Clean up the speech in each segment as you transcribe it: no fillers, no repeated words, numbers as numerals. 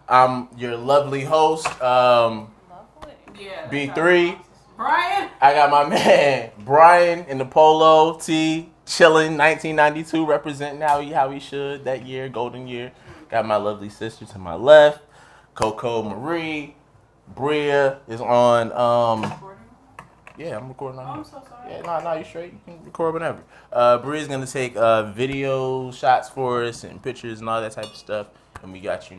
I'm your lovely host, B3. Brian. I got my man Brian in the polo tee, chilling. 1992, representing how he should that year, golden year. Got my lovely sister to my left, Coco Marie. Bria is on. Yeah, I'm recording on here. I'm so sorry. Yeah, no, you straight. You can record whenever. Bria's gonna take video shots for us and pictures and all that type of stuff, and we got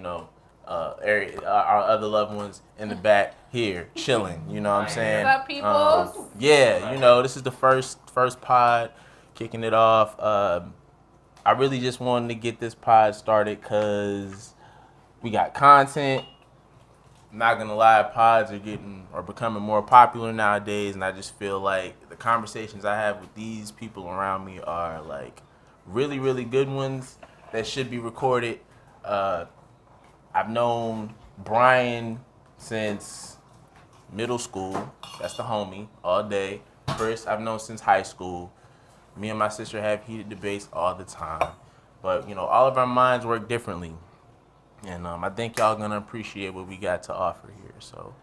our other loved ones in the back here chilling. You know what I'm saying? What's up, people? Yeah, this is the first pod, kicking it off. I really just wanted to get this pod started because we got content. I'm not gonna lie, pods are becoming more popular nowadays, and I just feel like the conversations I have with these people around me are like really, really good ones that should be recorded. I've known Brian since middle school. That's the homie all day. Chris, I've known since high school. Me and my sister have heated debates all the time, but all of our minds work differently. And I think y'all gonna appreciate what we got to offer here. So,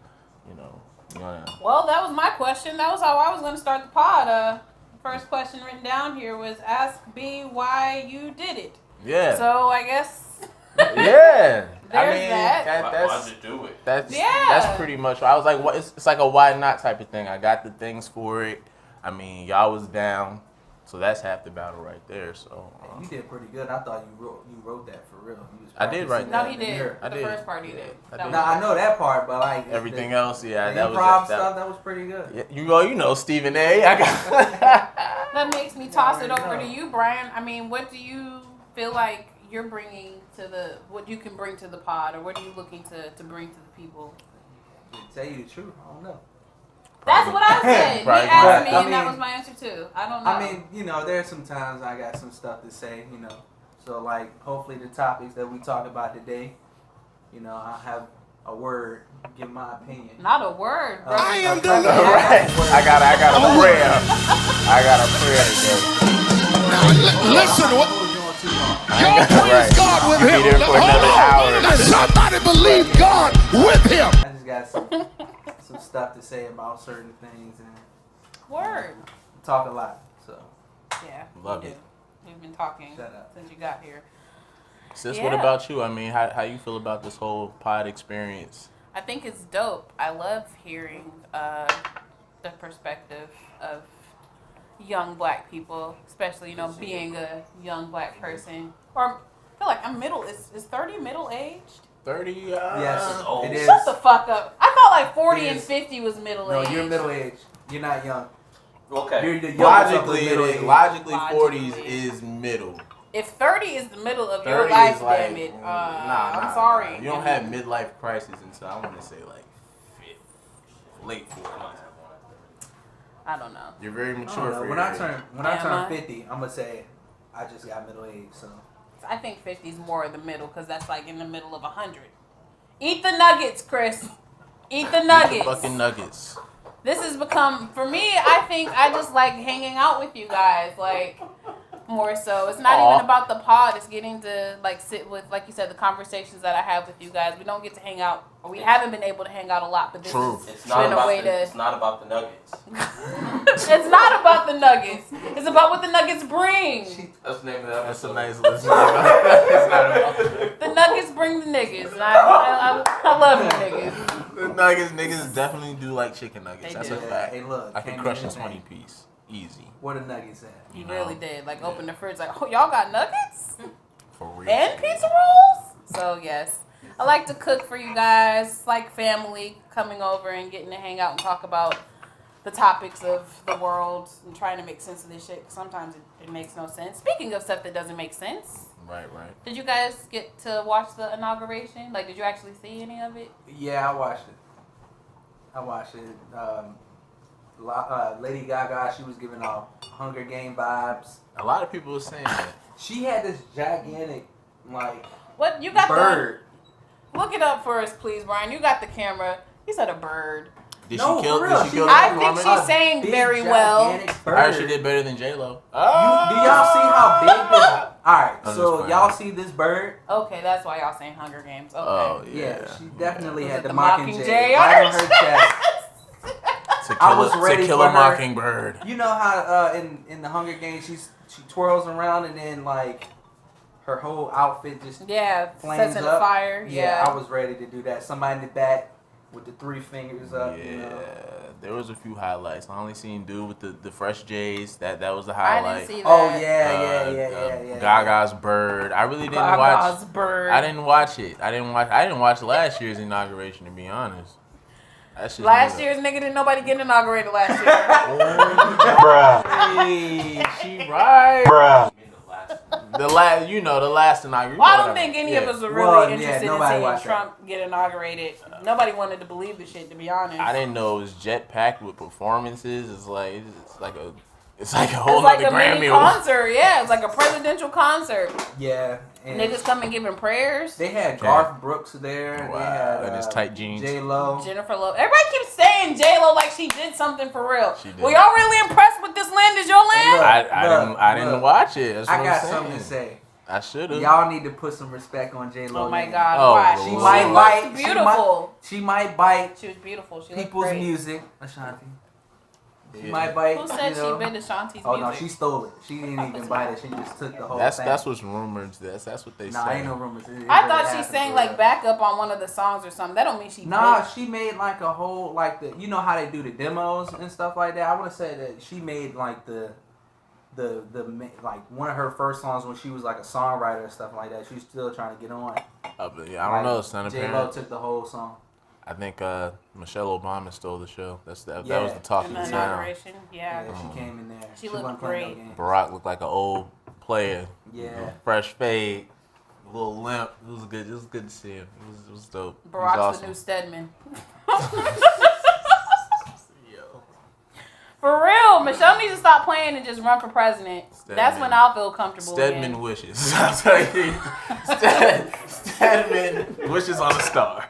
Well, that was my question. That was how I was gonna start the pod. The first question written down here was ask B why you did it. Yeah. So I guess. Yeah. There's that. Why'd you do it? That's pretty much. I was like, what? It's like a why not type of thing. I got the things for it. I mean, y'all was down, so that's half the battle right there. So you did pretty good. I thought you wrote that for real. I did write No, that. he did. I The did. first part he did. No, I know that part, but like Everything else, yeah, the that was improv stuff. That was pretty good. Yeah, you know Stephen A. I got. That makes me toss it over to you, Brian. I mean, what do you feel like you're bringing what you can bring to the pod, or what are you looking to bring to the people? To tell you the truth, I don't know. That's what I said. He asked me, and that was my answer too. I don't know. I mean, there's some times I got some stuff to say, So like, hopefully the topics that we talk about today, I'll have a word, give my opinion. Not a word, bro. I am the right. I got a prayer. I got a prayer today. Now listen, y'all praise God with him. Be there for another hour. And somebody believe God with him. I just got some stuff to say about certain things and Word. talk a lot. So Yeah. Love we it. do. We've been talking Shut up. since you got here. Sis, Yeah. what about you? I mean, how you feel about this whole pod experience? I think it's dope. I love hearing the perspective of young black people, especially, being a young black person. Or I feel like I'm is 30 middle-aged? 30? yes, old. it is. Shut the fuck up. I thought like 40 It and is. 50 was No, middle-aged. you're middle aged. You're not young. Okay. You're the youngest of the Logically, middle it is. aged. Logically, Logically. 40s is middle. If 30 is the middle of your 30 life, is like, damn it, nah, I'm sorry. You don't have midlife crisis until, I want to say, like, late 40s. I don't know. You're very I mature don't know. for When your I age. turn 50, I'm gonna say I just got middle age. So I think 50 is more the middle because that's like in the middle of 100. Eat the nuggets, Chris. Eat the nuggets. Fucking nuggets. This has become, for me, I think I just like hanging out with you guys, like, more so. It's not even about the pod. It's getting to, like, sit with, like you said, the conversations that I have with you guys. We don't get to hang out, or we haven't been able to hang out a lot, but this True. has It's not been a about way it's not about the nuggets. It's not about the nuggets. It's about what the nuggets bring. That's the name of that. That's a nice listen. It's not about The nuggets bring the niggas. And I love you niggas. the nuggets. Niggas definitely do like chicken nuggets. They That's do. a fact. Hey, look, I can can't crush do a anything. 20 piece. Easy. Where the nuggets at? He You know? really did. Like, open the fridge, like, oh, y'all got nuggets? For real. And pizza rolls? So, yes. I like to cook for you guys. It's like family coming over and getting to hang out and talk about the topics of the world and trying to make sense of this shit. 'Cause sometimes it makes no sense. Speaking of stuff that doesn't make sense, Right. did you guys get to watch the inauguration? Like, did you actually see any of it? Yeah, I watched it. Lady Gaga, she was giving off Hunger Game vibes. A lot of people are saying that. She had this gigantic, like, What? You got bird. Look it up for us, please, Brian. You got the camera. He said a bird. Did No, she kill? for real, Did she she- kill the I think performance? she's saying Big, very well. gigantic I heard bird. she did better than J-Lo. Do y'all see how big this? right, I'm so just y'all playing. see this bird? Okay, that's why y'all saying Hunger Games. Okay. Oh Yeah, she definitely Was had it the the Mockingjay Mockingjay right on on her chest. I was ready to kill for a her. mockingbird. You know how in the Hunger Games she twirls around and then like her whole outfit just Yeah, flames sets in up. the fire. Yeah, Yeah. I was ready to do that. Somebody in the back with the 3 fingers up. Yeah, You know. there was a few highlights. I only seen dude with the fresh J's. That was the I highlight. didn't see that. Oh yeah. Gaga's bird. I really didn't watch. Gaga's bird. I didn't watch it. I didn't watch last year's inauguration, to be honest. That shit's Last made year's nigga didn't nobody get inaugurated last year. up. Hey, she right. I mean, the last. The last inauguration. Well, I don't whatever. think any Yeah. of us were Well, really yeah, interested in nobody seeing watched that. Trump get inaugurated. Nobody wanted to believe the shit, to be honest. I didn't know it was jet packed with performances. It's like a whole It's like nother a mini Grammy Award. concert. Yeah, it's like a presidential concert. Yeah. And Niggas coming giving prayers. they had Garth Brooks there. Wow, They had and his tight jeans. J-Lo. Jennifer Lopez. Everybody keeps saying J-Lo like she did something for real. She did. Were y'all really impressed with this land? Is your land? Look, I didn't look. watch it. That's what I got I'm saying. something to say. I should have. Y'all need to put some respect on J-Lo. Oh my name. God! Oh, Why? Lord. She might looked bite. beautiful. She might bite She was beautiful. She looked people's great. music. Ashanti. She Yeah. might bite. Who said you know. she bit Ashanti's Oh music? no, she stole it. She didn't even bite it. She just took the whole That's thing. what's rumored. That's what they Nah, say. ain't no rumors. It I really thought she happened sang for like real. backup on one of the songs or something. That don't mean she. Nah, bit. she made like a whole like the you know how they do the demos and stuff like that. I want to say that she made like the like one of her first songs when she was like a songwriter and stuff like that. She's still trying to get on. But yeah, I don't know. Son of J-Lo parent. took the whole song. I think Michelle Obama stole the show. That Yeah. was the talk In of the the town. inauguration, yeah. Yeah, she came in there. She looked wasn't playing great. no games. Barack looked like an old player. Yeah. Fresh fade, a little limp. It was good. It was good to see him. It was dope. It was Barack's awesome. the new Stedman. Yo. For real, Michelle needs to stop playing and just run for president. Stedman. That's when I'll feel comfortable. Stedman again. wishes. I'll tell you. Stedman wishes on a star.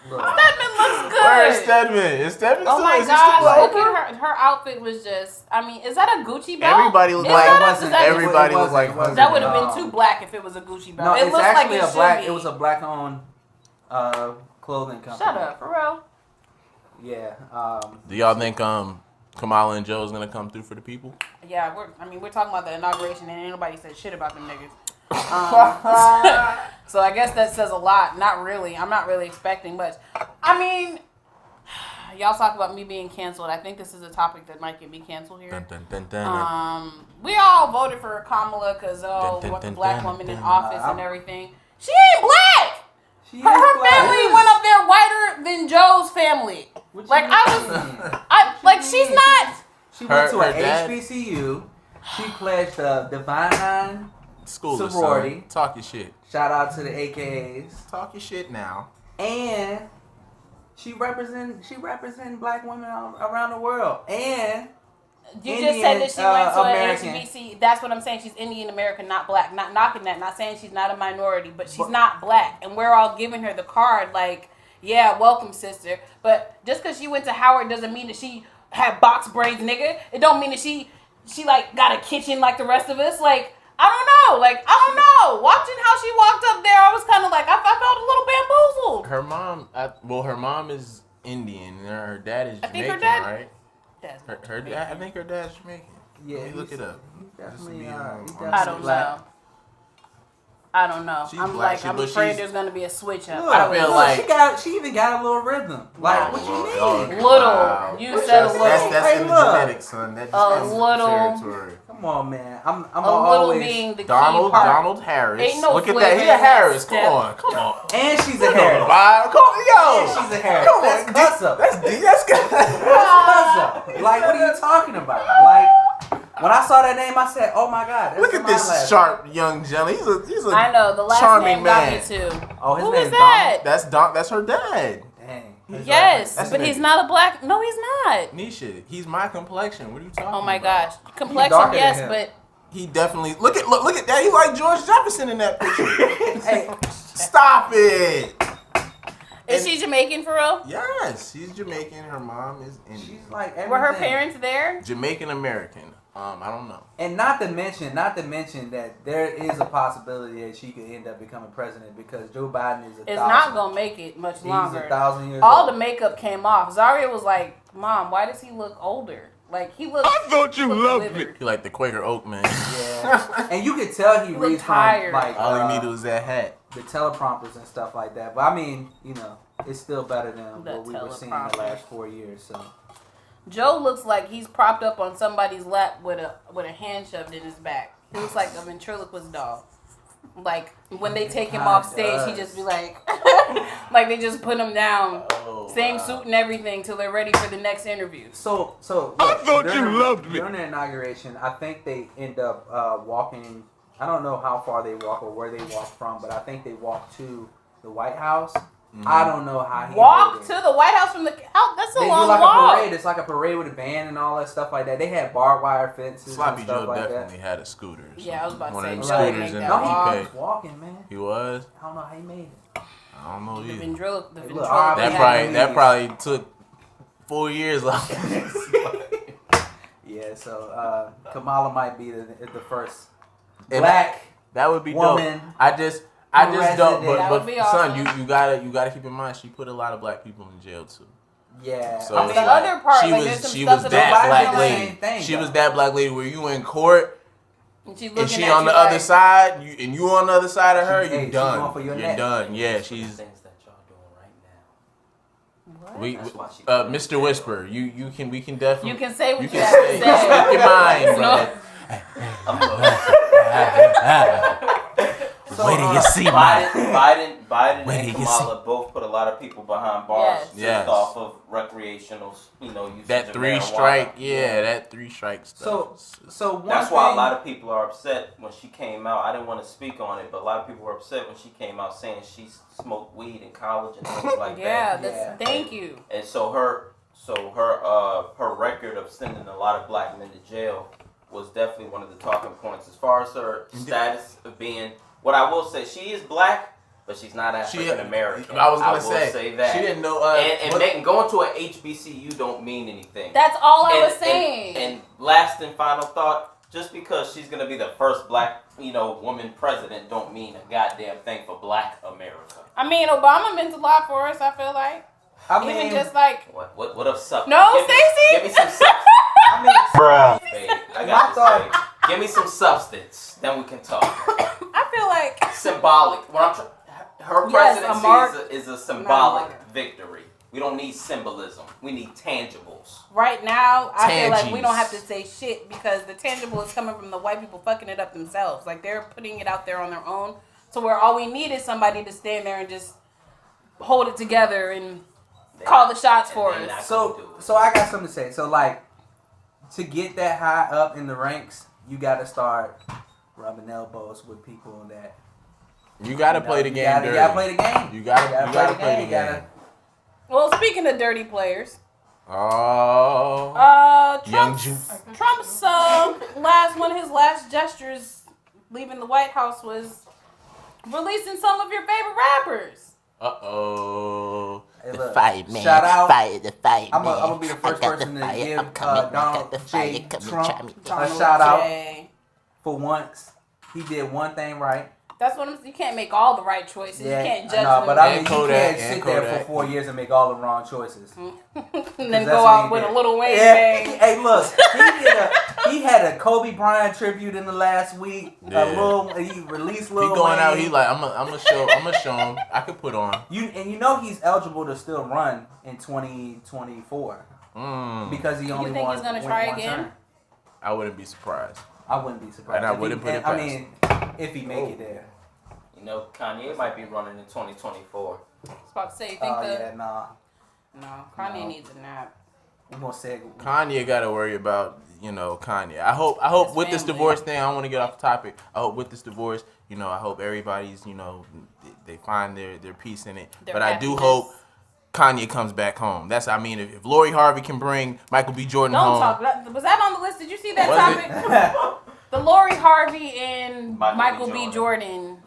Look, Stedman looks good. Where's Stedman? Is Stedman Oh still, my is he still gosh, look over? at her outfit was just, I mean, is that a Gucci belt? Everybody looked Is like that a- is that- everybody it looked like wasn't- it wasn't. That would have No. been too black if it was a Gucci belt. no, it it's looks actually like it a black. should be. It was a black-owned clothing company. Shut up, for real. Yeah. Do y'all think Kamala and Joe is gonna come through for the people? Yeah, we're talking about the inauguration and ain't nobody said shit about them niggas. So I guess that says a lot. Not really. I'm not really expecting much. I mean, y'all talk about me being canceled. I think this is a topic that might get me canceled here. Dun, dun, dun, dun. We all voted for Kamala because Dun, dun, want the dun, black dun, woman in dun. office and I'm- everything. She ain't black. She is Her black. family went up there whiter than Joe's family. What you Like mean? she's not. She went to Her an dad- HBCU. She pledged the Divine. School of Sorority. son. Talk your shit. Shout out to the AKAs. Talk your shit now. And she represent black women around the world. And You just said that she went to American. an HBC. That's what I'm saying. She's Indian American, not black. Not knocking that. Not saying she's not a minority, but she's not black. And we're all giving her the card like, yeah, welcome, sister. But just because she went to Howard doesn't mean that she had box braids, nigga. It don't mean that she like got a kitchen like the rest of us. Like, I don't know. Like, I don't know. Watching how she walked up there, I was kind of like, I felt a little bamboozled. Her mom is Indian and her dad is I think Jamaican, her dad- right? That's Her dad. I think her dad's Jamaican. yeah, Let me look it up. He's Just to definitely, be he's on- definitely I don't black. know. I don't know. She's I'm black. like, I'm But afraid she's- there's gonna be a switch up. Look, I feel look, like- she even got a little rhythm. Like, what you mean? Oh, Little. wow. You What said you a say? little. That's Hey, in the look. genetics, son. That's A little. territory. Come on, man. I'm A little always. being the Donald key part. Donald Harris. Ain't no Look at flavor that. He in a that Harris. step. Come on. And she's a Come on, Harris. Bob. Come on, yo. And she's a Harris. Come That's on, cuss up. That's D. That's good. That's cuss up. Like, what are you talking about? Like, when I saw that name, I said, "Oh my God!" That's Look at my this last sharp young gentleman. He's a I know the last charming name got man. me too. Oh, his Who name's is that? That's her dad. Dang. Yes, That's but nigga. he's not a black. No, he's not. Nisha, he's my complexion. What are you talking about? Oh my gosh, darker complexion, than yes, him. but He definitely look at that. He like George Jefferson in that picture. Hey, Stop it. is And- she Jamaican for real? Yes, she's Jamaican. Her mom is Indian. she's like everything. Were her parents there? Jamaican American. I don't know. And not to mention that there is a possibility that she could end up becoming president because Joe Biden is It's not gonna make it much He's longer. 1,000 years All old. the makeup came off. Zaria was like, "Mom, why does he look older? Like he looks." I thought you loved me. He like the Quaker Oak man. Yeah, and you could tell he He looked reads from tired. like All he needed was that hat. the teleprompters and stuff like that. But I mean, you know, it's still better than The what we were seeing the teleprompter. last 4 years. So Joe looks like he's propped up on somebody's lap with a hand shoved in his back. He looks like a ventriloquist doll. Like when they take him Kinda off stage, he does. just be like, like they just put him down, Oh, same wow. suit and everything till they're ready for the next interview. So look, I thought during you loved me. During the inauguration, I think they end up walking. I don't know how far they walk or where they walk from, but I think they walk to the White House. I don't know how he Walk did to it. the White House from the house. That's a They do long like walk. a parade. It's like a parade with a band and all that stuff like that. They had barbed wire fences Sloppy and stuff Joe like definitely that. had a scooter. or Yeah, I was about to something. One say, of them Joe scooters make in that the walk. He UK. was walking, man. He was. I don't know how he made it. I don't know The either. ventriloquist. Hey, look, all right, That Yeah, probably that please. probably took 4 years. Like, Yeah, so Kamala might be the first And black that would be woman. dope. I just don't. That would But be son, awesome. you gotta keep in mind she put a lot of black people in jail too. Yeah, So I it's mean, the like, other part, she like, was there's some she stuff was that that nobody black knows. lady. Same thing, She was though. that black lady where you in court And she and looking she at on you the other like, side, and you on the other side of her, Hey, you she done. going for your You're neck. done. Yeah, Things she's. that y'all doing right now. What? We, That's why she- Mr. Whisper, we can definitely. You can say what You you, can have say. to say. Speak your mind, brother. So, Wait till you see Biden Wait and till you Kamala both put a lot of people behind bars Yes. just Yes. off of recreational, usage That of 3 marijuana. strike, that 3 strike So, stuff. so one That's thing, why a lot of people are upset when she came out. I didn't want to speak on it, but a lot of people were upset when she came out saying she smoked weed in college and things like Yeah, that. that's thank you. And so her record of sending a lot of black men to jail was definitely one of the talking points. As far as her status of being, what I will say, she is black, but she's not African American. I was gonna will say that. she didn't know. And Megan, going to a HBCU don't mean anything. That's all I And- was saying. And last and final thought, just because she's gonna be the first black, woman president, don't mean a goddamn thing for Black America. I mean, Obama meant a lot for us. I feel like I mean, even just like What up, substance? no, Give me Stacey. some substance. I mean, Babe, I My got this, thought- babe. Give me some substance, then we can talk. I feel like Symbolic. Her Yes, presidency a mark- is a symbolic mark. victory. We don't need symbolism. We need tangibles. right now, I feel like we Tangies. don't have to say shit because the tangible is coming from the white people fucking it up themselves. Like they're putting it out there on their own. So where all we need is somebody to stand there and just hold it together and call the shots And for they're us. not gonna so do it. so I got something to say. So like, to get that high up in the ranks, you got to start rubbing elbows with people that You gotta play the game dirty. You gotta play the game. You gotta play the You gotta- game. Well, speaking of dirty players, Oh, Young Trump's one of his last gestures leaving the White House was releasing some of your favorite rappers. oh. Hey, The look, fight, man. shout out. Fire, the fight, I'm man. gonna be the first I got person the to fire. give I'm coming. I got Donald the J. fire. Come and try Trump me. a Donald shout out J. for once. He did one thing right. That's what you can't make all the right choices. You can't judge no, them but I mean, And you Kodak, can't and sit there for Kodak. 4 years and make all the wrong choices. and Because then that's go what out he with did. a little Wayne Yeah. bang. Hey, look, he had a Kobe Bryant tribute in the last week. Yeah. He released He Lil going out. Wayne. He like I'm gonna show him. I could put on. You know he's eligible to still run in 2024 because he only think won. he's gonna went try one again? term. I wouldn't be surprised. I wouldn't be surprised. And I if wouldn't he, put it I past mean, if he make it there. Kanye might be running in 2024. I was about to say, you think Oh yeah, nah. No, Kanye No. needs a nap. We gonna say Kanye got to worry about Kanye. I hope His with this family. divorce thing. I don't want to get off the topic. I hope with this divorce, I hope everybody's they find their peace in it. Their But I do happiness. hope Kanye comes back home. If Lori Harvey can bring Michael B. Jordan Don't home. talk. Was that on the list? Did you see that Was topic? The Lori Harvey and Michael Michael B. B. Jordan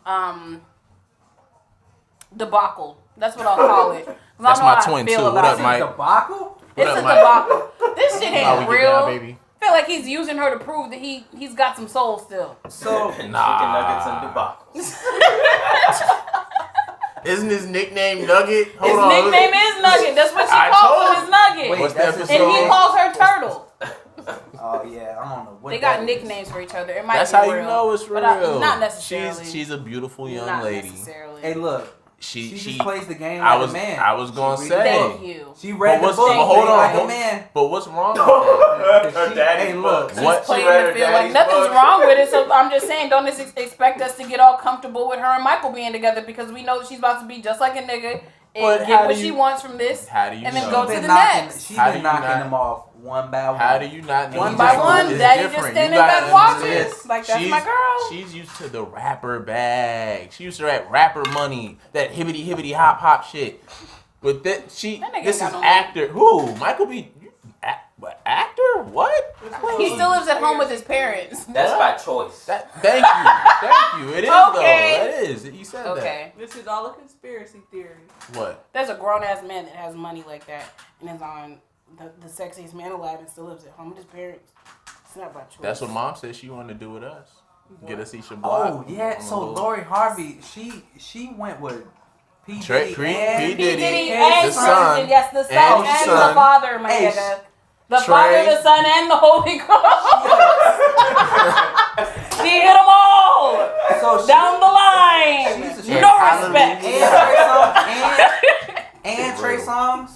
debacle. That's what I'll call it. 'Cause I That's know my how I twin, feel too. What about up, it. Mike? debacle. It's What a up, Mike? debacle. This shit How we ain't get real. down, baby? feel like he's using her to prove that he's got some soul still. So Chicken nuggets and debacles. Isn't his nickname Nugget? His nickname is Nugget. That's what she calls him, is Nugget. Wait, What's the that's his episode? And he name? calls her Turtle. Oh yeah, I don't know. What They that got is. nicknames for each other. It might That's be how real, you know it's real. but not necessarily. She's a beautiful young not lady. necessarily. Hey, look. She just plays the game I like was a man. I was gonna She say. Thank you. She read But the book. hold on, like a hold- man. But what's wrong with that? Her daddy's Hey, look. book. What? Playing read the her field like daddy's nothing's book. wrong with it. So I'm just saying, don't expect us to get all comfortable with her and Michael being together because we know that she's about to be just like a nigga But and how get what do she you- wants from this. How do you And then know? go She to been the knocking- next. She How do been you knocking not- them off one by one. How do you not know? One It's by different. one, It's daddy just different. standing You gotta back watching. understand. Like, that's my girl. She's used to the rapper bag. She used to that rapper money, that hibbity hop hop shit. But That nigga this is got no actor. Who? Michael B. What, actor? What? He still lives at home with his parents. That's by choice. Thank you. It is though. Okay. That is. You said Okay. This is all a conspiracy theory. that. What? There's a grown ass man that has money like that and is on the sexiest man alive and still lives at home with his parents. It's not by choice. That's what Mom said she wanted to do with us. Get us each a Oh block. yeah. So Lori Harvey, she went with P Trey- Diddy and P. Diddy, and the son, Kristen. Yes, the son and and, the the son. father, my Hey, nigga. The Trey. Father, the Son, and the Holy Ghost. She hit them all So she, down the line. she's a- No Hallelujah. respect. and Trey Songz.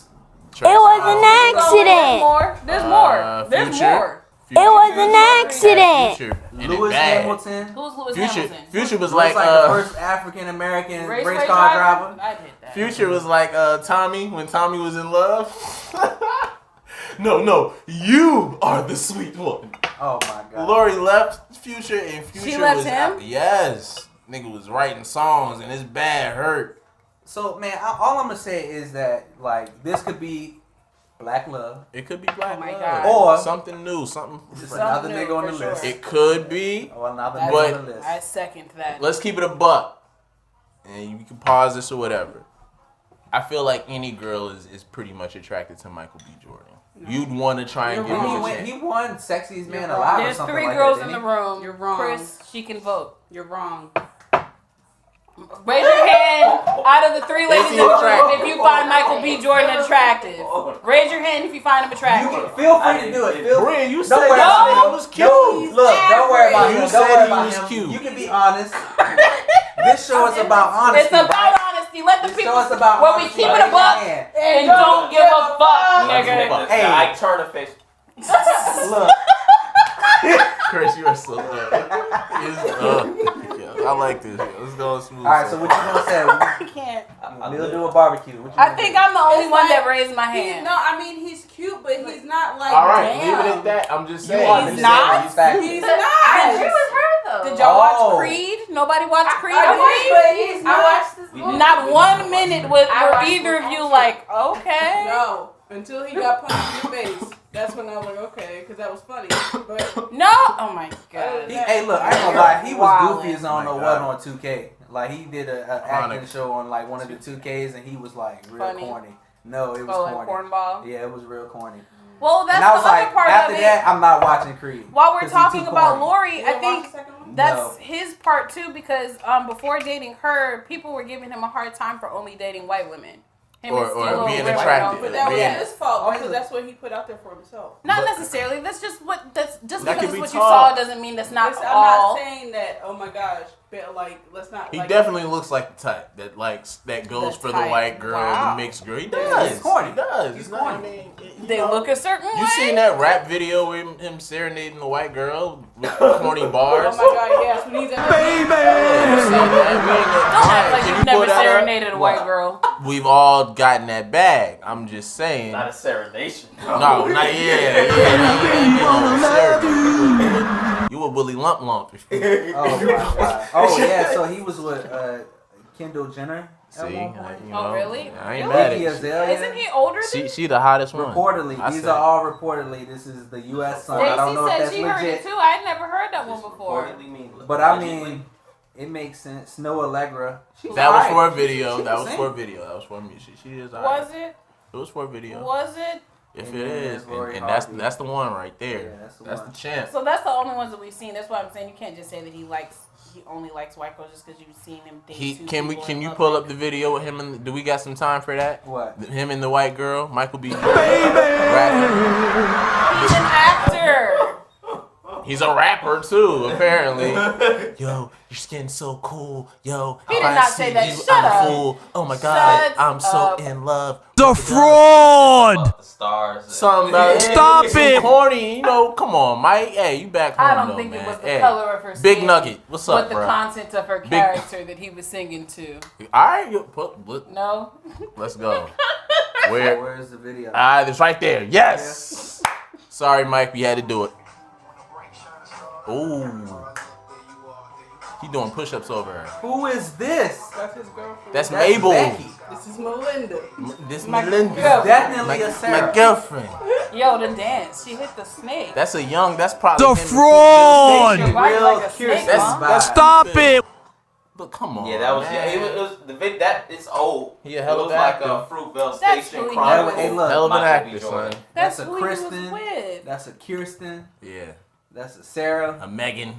Trey It was Songz. an There's accident. more. There's more. There's Future. more. It was an accident. Future. And it Lewis bad. Hamilton. Who's Lewis Future. Hamilton? Future was Looks like the first African American race car driver. I'd hit that. Future was like Tommy when Tommy was in love. No, you are the sweet one. Oh my god. Lori left Future and Future She left was him? Yes. Nigga was writing songs and his bad hurt. So man, all I'm gonna say is that like this could be black love. It could be black Oh my love. God. Or- something new, something Just different. another Something nigga on new, the for list. sure. It could be. Or another That's- nigga But- on the list. I second that. Let's keep it a buck. And you can pause this or whatever. I feel like any girl is pretty much attracted to Michael B. Jordan. You'd want to try and You're give him wrong. a chance. He won Sexiest Man You're Alive or There's something 3 like girls that, in the didn't room. You're wrong. Chris, she can vote. You're wrong. Raise your hand out of the 3 ladies in the room attractive? if you find Michael B. Jordan attractive. Raise your hand if you find him he? attractive. You feel free to do it. Feel free. Brian, you Don't said worry that about nigga him. was cute. No, look, don't worry about You him. said Don't worry he about was him. cute. You can be honest. This show is about honesty. It's about right? honesty. Let the This people show is about where we honesty. keep it a Raise your buck hand. and don't give a fuck, nigga. Hey. Ike Turner face. Look, Chris, you are so good. I like this. Let's go smooth. all right. So what you gonna say? I can't. We'll do a barbecue. What you I gonna think do? I'm the only It's one like- that raised my He's, hand. no, I mean he's cute, but he's not like. All right, damn. leave it at that. I'm just You saying. are He's the not. He's fat. He's I not. agree with her though. Did Oh. y'all watch Creed? Nobody watched Creed? I did, but he's not. I watched this movie. Not 1 minute were watched either of it. you like, okay. No, until he got punched in the face. That's when I was like, okay, because that was funny. But No. Oh my god. Hey, look, I ain't gonna lie. He was Wildin'. goofy as I don't know My what God. on 2K. Like he did a acting Chronic. show on like one of the 2Ks, and he was like real Funny. corny. No, it was Oh, like corny. cornball. Yeah, it was real corny. Well, that's and I was the other like, part after of it. that, I'm not watching Creed. While we're 'cause he talking too about corny. Lori, you I didn't watch think the second one? that's No. his part too because before dating her, people were giving him a hard time for only dating white women. Him Or and Steve being were attractive. But that was Yeah. his fault Oh, because he's a- that's what he put out there for himself. Not But- necessarily. That's just what. That's just That because could it's be what you taught. saw doesn't mean that's not I'm all. not saying that. Oh my gosh, but like let's not. He like, definitely looks like the type that likes that goes The for type. the white girl, Wow. the mixed girl. He Yeah, does. he's corny. He does. He's It's not- I corny. mean, you They know, look a certain way. You seen that rap video with him serenading the white girl with corny bars? Oh my god, yes. When he's at the Yeah, you seen that? We ain't gonna- Don't act Alright, like can you've you never pull that up? serenaded a white girl. We've all gotten that bag. I'm just saying. Not a serenation. No, not yet. You a Willie Lump Lump. Oh my god. Oh yeah. So he was with Kendall Jenner. See, at one you point. know, Oh, really? I ain't Really? mad Iggy at Azalea. Isn't he older than? She the hottest one. Reportedly, I these said- are all reportedly. This is the U.S. Sun. I don't know if Stacey that's said she heard it legit, too. I had never heard that one before. but I mean, it makes sense. Snow Allegra. She's That was alright. for a video. She that can was sing. for a video. That was for music. She is alright. Was it? It was for a video. Was it? If And it then is, there's Lori and Harvey. that's the one right there. Yeah, that's the that's one. the champ. So that's the only ones that we've seen. That's why I'm saying you can't just say that he only likes white girls just because you've seen him date two Can people in you public. pull up the video with him and do we got some time for that? What? Him and the white girl, Michael B. Rapping. He's an actor. He's a rapper too, apparently. Yo, your skin's so cool. Yo, He if did I not see say that. you, Shut I'm up. a fool. Oh my god, Shut I'm so up. in love. The fraud! The stars. Something about Stop some it. corny, you know. Come on, Mike. Hey, you back home I don't though, think man. it was the Hey, color of her skin. Big Nugget, what's up, but the bro? content of her character that he was singing to. All right, No. let's go. Where? Where's the video? It's right there. Yes. Sorry, Mike, we had to do it. Ooh. He doing push-ups over her. Who is this? That's his girlfriend. That's That's Mabel. Becky. This is Melinda. This My Melinda. girl. Definitely a Sarah. My girlfriend. Yo, the dance. She hit the snake. That's probably The him and fraud! Sue Girl Right, Real like a Kirsten snake, That's- huh? that's- Stop it! But come on. Yeah, that was man. it was the vid that it's old. He a It hell of was an like actor. a Fruitvale That's Station who he Chronicle. was. Hey, look. Hell of an Michael B. actor, Jordan. son. That's That's a who he Kristen. was with. That's a Kirsten. Yeah. That's a Sarah. A Megan.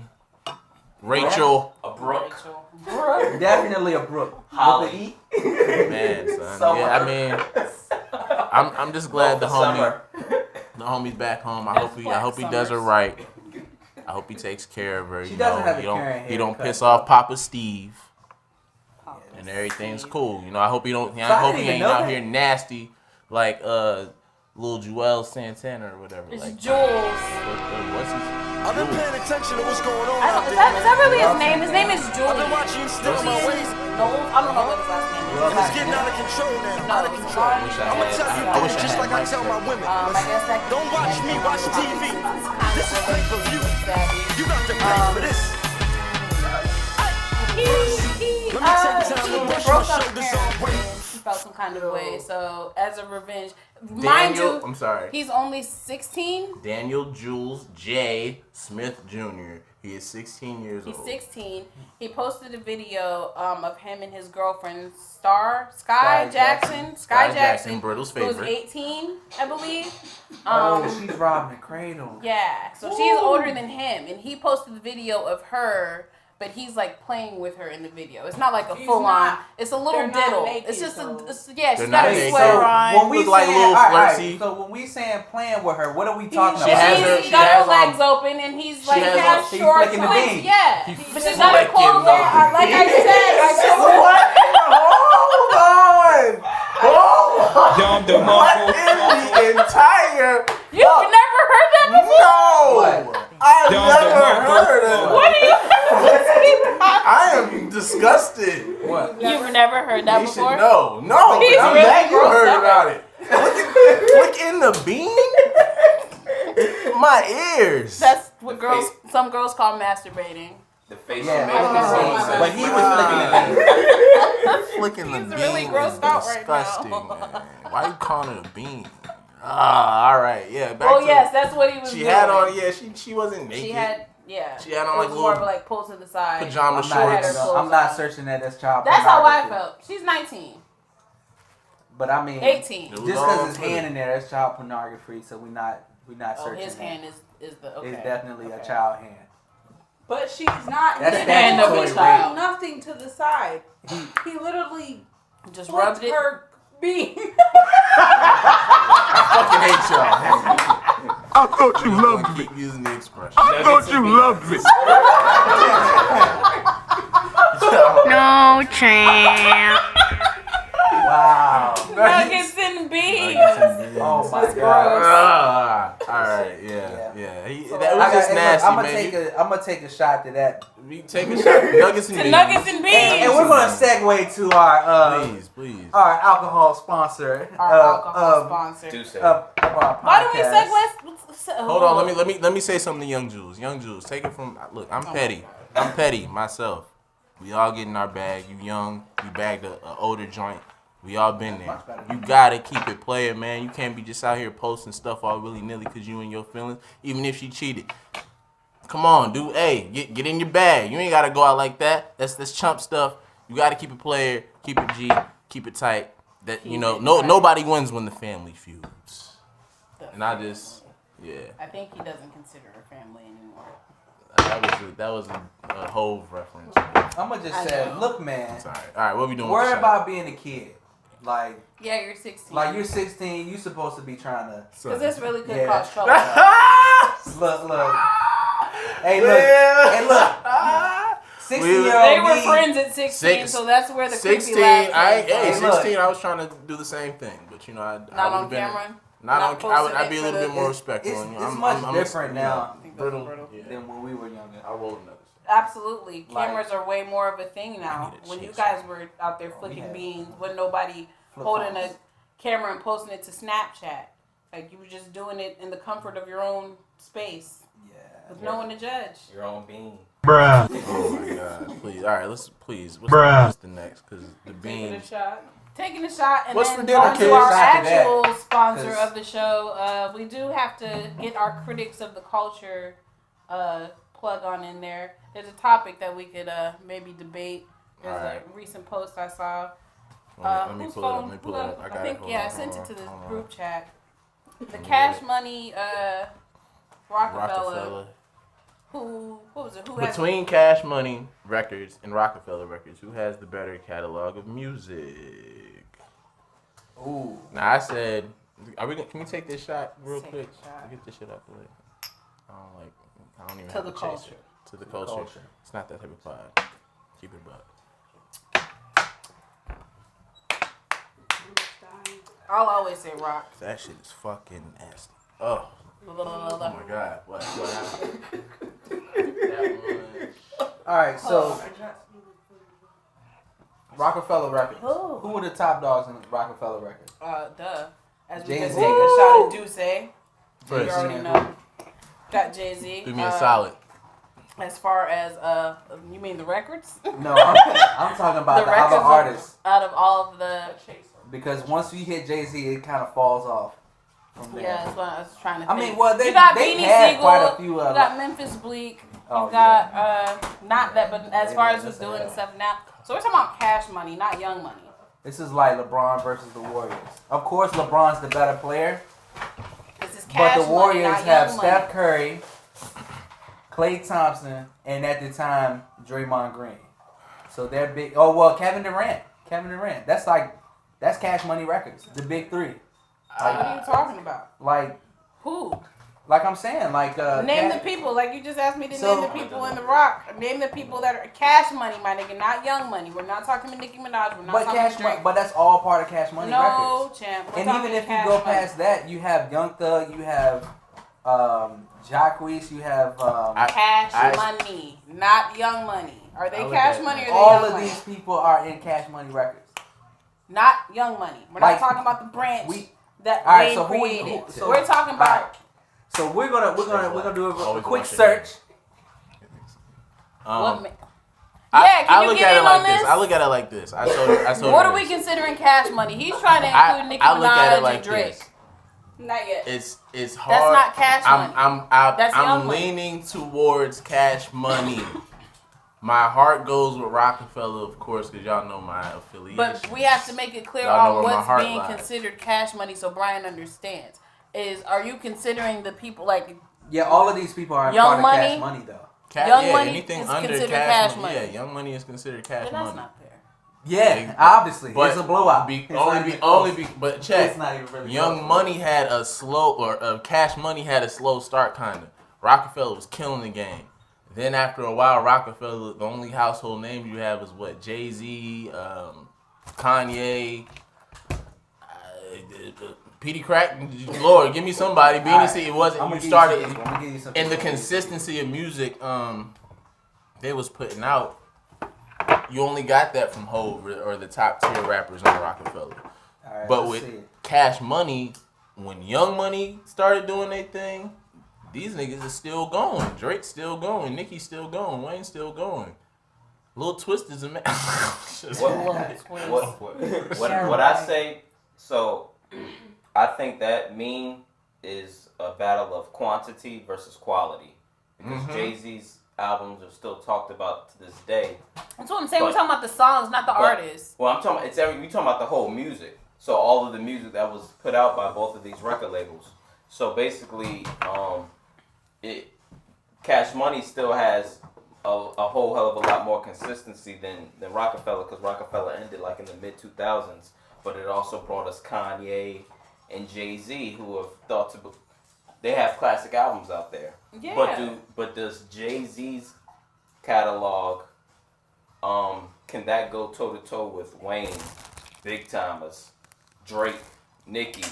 Rachel. A Brooke. Rachel. Brooke. Definitely a Brooke. Holly. With the E. Man, son. Summer. Yeah, I mean, I'm just glad the Summer. homie's back home. I That's hope he Black does her Summers. right. I hope he takes care of her. She you doesn't know, have a he don't Karen he don't haircut, piss though. off Papa Steve Oh, and everything's Steve. cool. You know, I hope he don't. I I hope didn't he even ain't know out that. here nasty like Lil Joel Santana or whatever. It's Like Jules. what's his? I've been paying attention to what's going on I don't, is that really his name? His name is I've been Julian. watching you still in my ways. Knowles? I don't know what his last name is. It's getting out of control now. Out of control. I wish I I'm gonna had- tell you I wish I things just had like I Mike's tell my name. women. I guess that Don't watch me, watch TV. This is pay-per-view. You got to pay for this. He Let me take time to brush my broke up shoulders parents off. Wait. and he felt some kind of way. So as a revenge, mind Daniel, you, I'm sorry. he's only 16. Daniel Jules J. Smith Jr. He is 16 years He's old. 16. He posted a video of him and his girlfriend Sky Jackson. Sky Jackson, Brittle's who was favorite. 18, I believe. Oh, she's robbing the cradle. Yeah, so she's older than him, and he posted the video of her, but he's like playing with her in the video. It's not like a He's full on. not- It's a little they're not diddle. naked, It's just so- yeah. They're She's not got a naked. sweater So, on. when we Look like saying, little all right, flirty. so when we saying playing with her, what are we talking She about? has her- She's she got has her legs open, and he's like has has she's short flicking the sleeves. bean. Yeah, He but she's got her flicking clothes the on. Like I said, Hold on! What in the entire? you've never heard that before. No! I've never heard of What are you? I am disgusted. What? You've never heard that You should before? know. No, He's I'm really glad you grossed heard out. about it. Flick in the bean? My ears. That's what some girls call masturbating. The face Yeah, you made Oh, me but he was flicking the bean. Flicking the He's really bean grossed is out right disgusting, now. man. Why you calling it a bean? All right, yeah. Back Oh to yes, that's what he was She doing. had on, yeah. She wasn't naked. She had, yeah. She had on, it like, was more of little a, like pull to the side. pajama I'm She had her shorts. clothes I'm not on. searching that as child That's how I pornography. felt. She's 19, But I mean, 18. It was just all because his Twitter. hand in there, that's child pornography. So we not Oh, searching. his that. hand is the okay. It's definitely Okay. a child hand. But she's not. That's he hand of a didn't child. do nothing to the side. He literally Just flicked rubbed it. her bean. Fucking hate y'all. I thought you I'm loved gonna me. keep using the expression. I thought you loved me. No, champ. Wow. Nuggets and beans. Oh my That's god. All right, yeah. So That was just nasty, I'm gonna man. I'm gonna take a shot to that, You take a shot. Nuggets and To beans. nuggets and beans. and we're gonna segue to our Please. our alcohol sponsor. Our alcohol sponsor. Do say. Of our Why do we podcast. segue? Hold on, let me say something to Young Jules. Young Jules, take it from. Look, I'm petty. I'm petty myself. We all get in our bag. You young, you bagged a older joint. We all been there. You gotta keep it playing, man. You can't be just out here posting stuff all willy nilly because you in your feelings, even if she cheated. Come on, dude. Hey, get in your bag. You ain't gotta go out like that. That's chump stuff. You gotta keep it player, keep it G, keep it tight. That Keep you know, it tight. nobody wins when the family feuds. And I just, yeah. I think he doesn't consider her family anymore. That was a Hove reference. I'ma just I say, know. look, man. Sorry. All right, what we doing? Worry with the about being a kid. Like Yeah, you're 16. you're 16. You supposed to be trying to Because this really could Yeah. cause trouble. look. Hey, look. Hey, look. 16-year-old They were me. friends at 16, so that's where the 16. creepy laugh Hey, came from. look. 16. I was trying to do the same thing, but you know, I Not would've on been, camera? Not Not on. posting I'd be it a for little the- bit more respectful. It's on you. much different now Brittle. Brittle. Yeah. than when we were younger. I rolled another. Absolutely. Like- Cameras are way more of a thing now. need a When you chase. guys were out there we flicking had beans, when nobody Flip holding a phones. camera and posting it to Snapchat. Like, you were just doing it in the comfort of your own space Yeah. with no one to judge. Your own being. Oh my god! Please, all right. What's the next? Because the Taking a beans. shot. Taking a shot and What's then for dinner, on to kids? our Shot to that, actual sponsor 'cause- of the show. We do have to get our critics of the culture plug on in there. There's a topic that we could maybe debate. There's Alright. a recent post I saw. Let me Whose pull it up. phone? Let me pull Who it got up. I I got think it. Hold yeah, on, I sent hold it to the on, hold on. group chat. The me Cash get it. Money Rockefeller, Rockefeller. who what was it? Who has Between Cash Money Records and Rockefeller Records, who has the better catalog of music? Ooh. Now I said, can we take this shot real Take quick? a shot. Get this shit out the way. I don't even To have the to chase culture. it. To the culture. culture. It's not that type of pod. Keep it above. I'll always say rock. That shit is fucking nasty. Oh my god. What happened? That one. All right, so Rockefeller Records. Ooh. Who were the top dogs in Rockefeller Records? Duh. As we Jay-Z. just take a shot at Duce. You First, already know. Got Jay-Z. do me a solid. As far as you mean the records? No, I'm talking about the other records artists. Out of all of the Because once you hit Jay-Z, it kind of falls off from there. yeah, that's what I was trying to I think. mean, well, you got they Beanie had Siegel, quite a few. you got Memphis Bleak, Oh, you got not that, but as Yeah, far as that's who's doing a- stuff now. So we're talking about Cash Money, not Young Money. This is like LeBron versus the Warriors. Of course, LeBron's the better player, This is Cash but the Money, Warriors not have Young Steph Money. Curry, Klay Thompson, and at the time, Draymond Green. So they're big. Oh well, Kevin Durant. That's Cash Money Records, the big three. What are you talking about? Like Who? I'm saying, like Name the Cash- people. Like you just asked me to So- name the people in the rock. Name the people that are Cash Money, my nigga, not Young Money. We're not talking to Nicki Minaj. We're not But talking Cash, to Drake. but that's all part of Cash Money no, Records. champ. We're And talking even if you Cash go Money. past that, you have Young Thug, you have Jacquees, you have Cash I- Money, not Young Money. Are they I look Cash at- Money or are they all Young of Money? these people are in Cash Money Records. Not Young Money. We're Like, not talking about the branch we- that all right, Wayne so who- created. who- so- We're talking about. all right. So we're gonna do a Always quick watching. search. What ma- I, Yeah, can I you look get at it in like on this. this? I look at it like this. I told What you are we this. considering Cash Money? He's trying to I, include Nicki I look at it Minaj like and Drake. this. Not yet. It's hard. That's not Cash Money. That's Young I'm Money. leaning towards Cash Money. My heart goes with Rockefeller, of course, because y'all know my affiliation. But we have to make it clear Y'all know on where my what's heart being lies. considered Cash Money, so Brian understands. Are you considering the people like Yeah, all of these people are Young part of Money? Cash Money though. Young yeah, Money anything is under considered cash Cash money. Money. Yeah, Young Money is considered Cash Then that's Money. not fair. Yeah, obviously, But it's a blowout. Be, It's not only even be, close. only be, but check. It's not even really Young close. Money had a slow, or Cash Money had a slow start, kind of. Rockefeller was killing the game. Then after a while, Rockefeller, the only household names you have is what? Jay-Z, Kanye, Petey Crack. Lord, give me somebody. Beanie Alright, C. It wasn't. I'ma You give started some people. I'ma give you some in the people. consistency of music. They was putting out. You only got that from Hov or the top tier rappers on Rockefeller. All right, But let's with see it. Cash Money, when Young Money started doing their thing, these niggas is still going. Drake's still going. Nicki's still going. Wayne's still going. Little Twister's a man. What I say, so I think that meme is a battle of quantity versus quality. Because Jay-Z's albums are still talked about to this day. That's what I'm saying. We're But- talking about the songs, not the artists. Well, I'm talking. We talking about the whole music. So all of the music that was put out by both of these record labels. So basically, Cash Money still has a whole hell of a lot more consistency than Rockefeller, because Rockefeller ended like in the mid 2000s, but it also brought us Kanye and Jay-Z, who have thought to they have classic albums out there. Yeah. But does Jay-Z's catalog can that go toe to toe with Wayne, Big Timers, Drake, Nicki?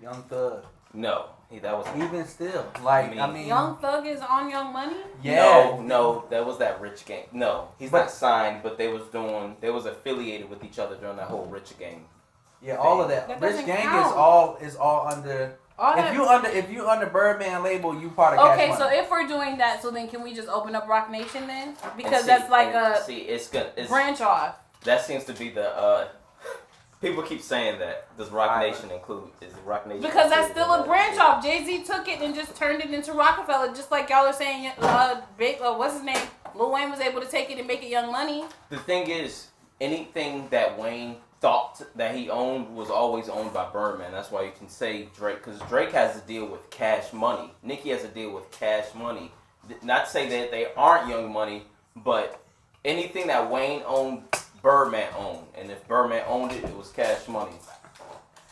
Young Thug. No, that was Even still, like I mean, Young Thug is on Young Money? yeah. No, that was that Rich Gang. No, he's not signed, but they was affiliated with each other during that whole Rich Gang. Yeah, all of that. That Rich doesn't Gang count. is all under. All that- If you under Birdman label, you part of Okay, Cash so Money. if we're doing that, so then can we just open up Rock Nation then? Because And see- that's like and a see, it's branch off. that seems to be the people keep saying that. Does Rock Right. Nation include? Is Rock Nation? Because that's included still in a that? branch off. Jay-Z took it and just turned it into Rockefeller, just like y'all are saying. What's his name? Lil Wayne was able to take it and make it Young Money. The thing is, anything that Wayne thought that he owned was always owned by Birdman. That's why you can say Drake, because Drake has a deal with Cash Money. Nicki has a deal with Cash Money. Not to say that they aren't Young Money, but anything that Wayne owned, Birdman owned, and if Birdman owned it, it was Cash Money.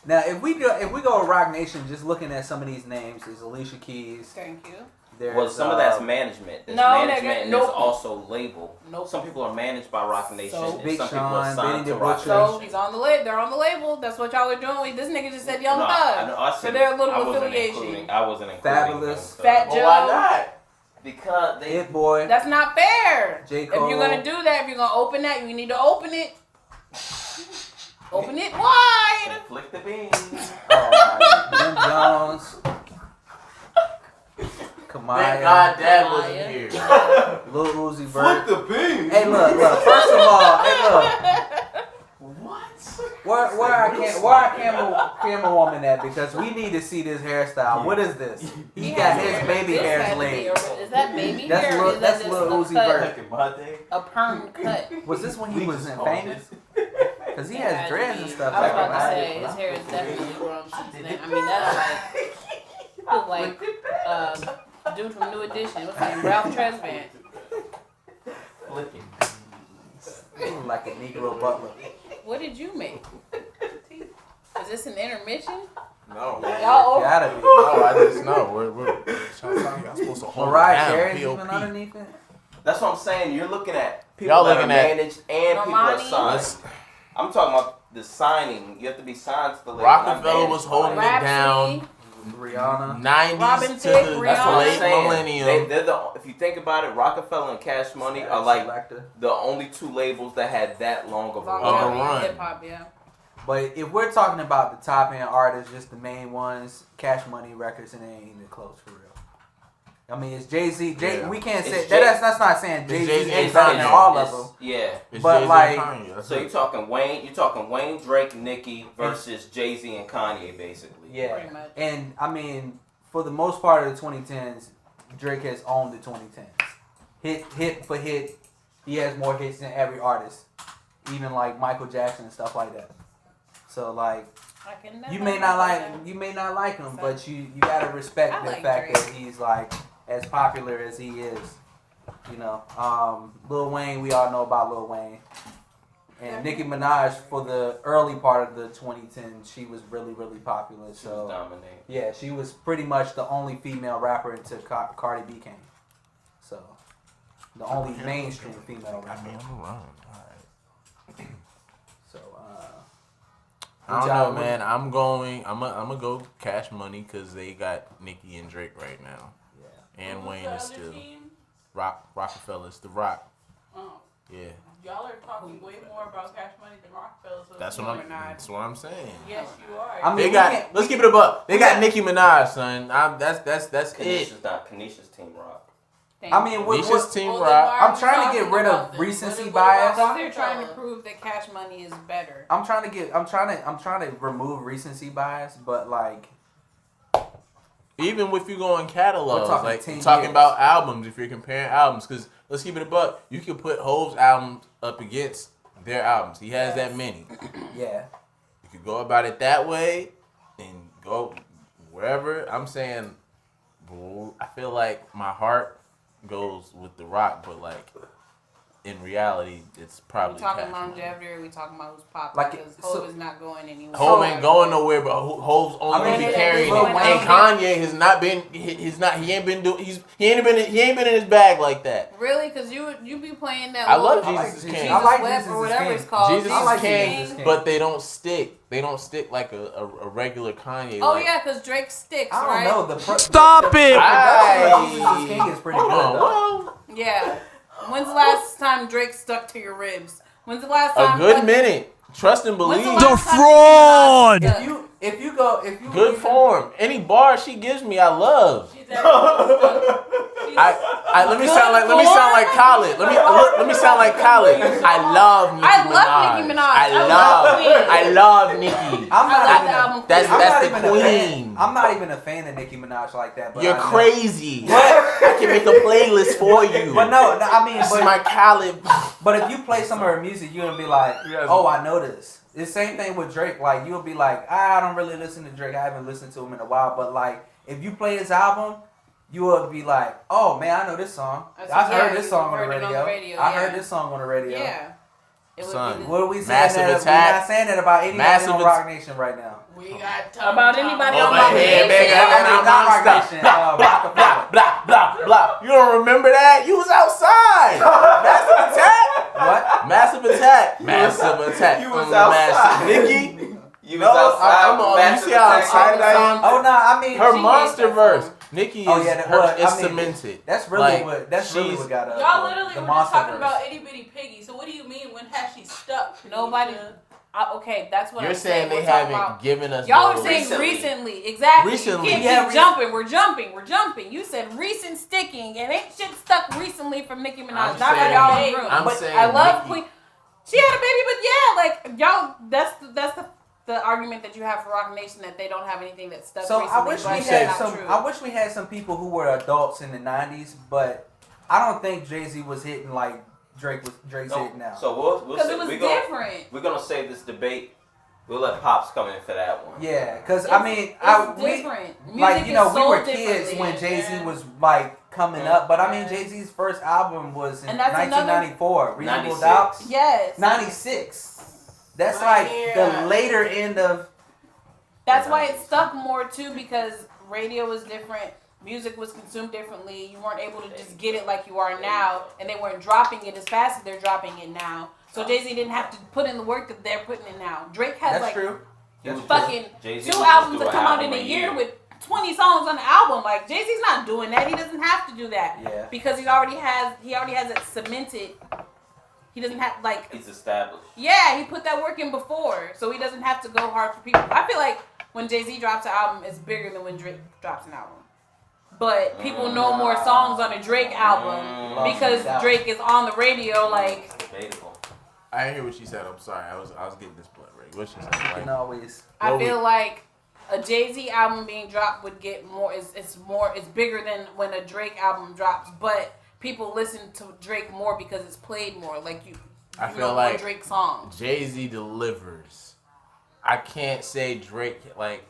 Now, if we go with Rock Nation, just looking at some of these names, is Alicia Keys. Thank you. There's, Well, some of that's management. There's No, management nigga, and nope. there's also label. Nope. Some people are managed by Rock Nation, So, and Big some people are Sean, signed Benny to the Rock Butcher. So Nation. he's on the label. They're on the label. That's what y'all are doing. This nigga just said Young No, Thug. I know, I So said they're a little I wasn't affiliation. including- I wasn't including Fabulous. Young Fat Thug. Joe. Well, why not? Because they Hit Boy. That's not fair. J. If Cole. you're gonna do that, if you're gonna open that, you need to open it. Open it wide. flick the beans. Jim Jones. Thank Kamaya. God Dad Kamaya. wasn't here. Lil Uzi Vert. the beans. Hey, look. First of all, hey, look. What? Where our camera woman at? Because we need to see this hairstyle. What is this? He got his baby This hairs had to be laid. Is that baby That's hair? Or Lil- is that's that Lil just Uzi a Vert. cut, a perm cut? Was this when he was in Famous? Because he has dreads and stuff. I was like about to that. say his hair is definitely grown since then. I mean, that's like dude from New Edition. What's his name? Ralph Tresvant. Flicking. He look like a Negro butler. What did you make? Is this an intermission? No. Y'all over? Gotta be. No, I just know. We're I'm supposed to hold Mariah down, Carey's even POP. underneath it. That's what I'm saying. You're looking at people Y'all that looking are at- managed and people Normani? are signed. I'm talking about the signing. You have to be signed to the label. Rockefeller not was managed holding by it down. Rhapsody. Rihanna. 90s Robin to Thicke, the Rihanna. That's what I'm late saying. millennium. They're the, if you think about it, Rockefeller and Cash Money are like Selector. the only two labels that had that long of a Of a run. run. Hip hop, yeah. But if we're talking about the top end artists, just the main ones, Cash Money Records, and it ain't even close for real. I mean, it's Jay-Z. Yeah. We can't It's say Jay- that's not saying Jay-Z Jay-Z ain't and better Kanye. than all of It's- them. Yeah. It's But, Jay-Z and like- Kanye, that's So it. you're talking Wayne, Drake, Nicki versus Jay-Z and Kanye, basically. Yeah, Pretty much. and I mean, for the most part of the 2010s, Drake has owned the 2010s. Hit for hit, he has more hits than every artist, even like Michael Jackson and stuff like that. So like, I can you never may not like understand. you may not like him, but you gotta respect I the like fact Drake. that he's like as popular as he is. You know, Lil Wayne, we all know about Lil Wayne. And Nicki Minaj, for the early part of the 2010s, she was really, really popular. She was So dominating. yeah, she was pretty much the only female rapper until Cardi B came. So the only mainstream female I rapper. mean, I'm around. Alright. So I don't Good know, job. man. I'm gonna go Cash Money because they got Nicki and Drake right now, yeah. and Who's Wayne the is other still team? Rockefeller's the Rock. Oh, Yeah, y'all are talking way more about Cash Money than Rockefeller. So that's what I'm saying. Yes, you are. I mean, They we got. can't- Let's keep it a buck. They we got got- Nicki Minaj, son. That's it. Kanisha's team rock. Thank I mean, you. Nisha's team Well, then rock. why are I'm we trying to talking get rid about of this? recency What bias. about Because they're trying to Rockefeller? prove that Cash Money is better. I'm trying to remove recency bias, but like Even if you go in catalogs, We're talking like 10 talking years. about albums, if you're comparing albums, because let's keep it a buck. You can put Hove's albums up against their albums. He has that many. yeah. You could go about it that way and go forever. I'm saying, I feel like my heart goes with The Rock, but like in reality, it's We probably talking Cash Money. longevity, or we talking about who's popping? Like, Because so- Hov is not going anywhere. Hov ain't going nowhere, but Hov's only I mean, gonna be yeah, carrying it. Lil And Wayne- Kanye has not been. He ain't been in his bag like that. Really? Because you be playing that. I little love I like Jesus is Jesus. King. I like Web Jesus or is whatever King. it's called. Jesus I like is king, Jesus is King. but they don't stick. They don't stick like a regular Kanye. Oh like, yeah, because Drake sticks, I don't right? know. Stop it! The Jesus is King is pretty Hold good on, though. well, Yeah. When's the last time Drake stuck to your ribs? When's the last a time? good minute. Trust and When's the believe. last time fraud! Nicki Minaj stuck? If you go Good form. Any bar she gives me, I love. Let me sound like Khaled. Let me sound like Khaled. I love Nicki I Minaj. love Nicki Minaj. I love Nicki. I'm not I love even the a- album. That's I'm not the even a fan. queen. I'm not even a fan of Nicki Minaj like that. But You're I know- crazy. I can make a playlist for you. But no, I mean, This is my Khaled. but if you play some of her music, you're gonna be like, Yes. oh, I know this. It's the same thing with Drake. Like you'll be like, I don't really listen to Drake. I haven't listened to him in a while. But like, if you play his album, you will be like, oh man, I know this song. That's I what- heard yeah, this you song on heard the it on radio. the radio, I yeah. heard this song on the radio. Yeah. Son. What are we saying? Massive that Attack. We're not saying that about anybody Massive on At- Rock Nation right now. We got About anybody Oh, on my my head, head. man. Not Rock Nation. Blah, Rockefeller. blah, blah, blah. You don't remember that? You was outside. Massive Attack. What? Massive Attack. Massive Attack. You was Massive. outside. Nikki. You No, was outside. I'm on. You Massive see how Attack. excited I am? Oh no, I mean, Her She monster hates that verse. song. Nikki is Oh, yeah, that- well, it's I mean, cemented. that's really Like, what. That's really she's- what got up. Y'all literally the were just monster talking verse. about Itty Bitty Piggy. So what do you mean when has she stuck? Nobody. Okay, that's what You're I'm saying they We're talking haven't about- given us. Y'all are those. saying Recently. recently. Exactly. Recently. You can't Yeah, keep jumping. We're jumping. You said recent sticking, and ain't shit stuck recently from Nicki Minaj. I'm Not for saying- y'all in the room. I'm But saying I love Nicki. Queen. She had a baby, but yeah, like y'all. That's the argument that you have for Rock Nation, that they don't have anything that stuck So recently. I wish but we it's had not some. true. I wish we had some people who were adults in the '90s, but I don't think Jay-Z was hitting like Drake's No, hitting now. So we'll Because it was we're different. gonna save this debate. We'll let Pops come in for that one. Yeah, because It's, I mean, it's we different. Music like is we were sold kids differently. when Jay-Z yeah. was like coming up, but I mean Yeah. Jay-Z's first album was in And that's 1994. Reasonable 96. Doubt, Yes. 96. That's Right like here. the later end of. That's why it stuck more too, because radio was different, music was consumed differently. You weren't able to just get it like you are now, and they weren't dropping it as fast as they're dropping it now. So Jay-Z didn't have to put in the work that they're putting in now. Drake has That's like true. He was fucking just- Jay-Z 2 was just albums do that an come out in album a year with 20 songs on the album. Like Jay-Z's not doing that. He doesn't have to do that Yeah. because he already has it cemented. He doesn't have like. He's established. Yeah, he put that work in before, so he doesn't have to go hard for people. I feel like when Jay-Z drops an album, it's bigger than when Drake drops an album. But people know more songs on a Drake album because Drake is on the radio. Like, Debatable. I didn't hear what she said. I'm sorry. I was getting this blood ready. What she said? You Like, can always. I feel like a Jay-Z album being dropped would get more. It's bigger than when a Drake album drops. But people listen to Drake more because it's played more. Like I you feel know, like more Drake songs. Jay-Z delivers. I can't say Drake, like,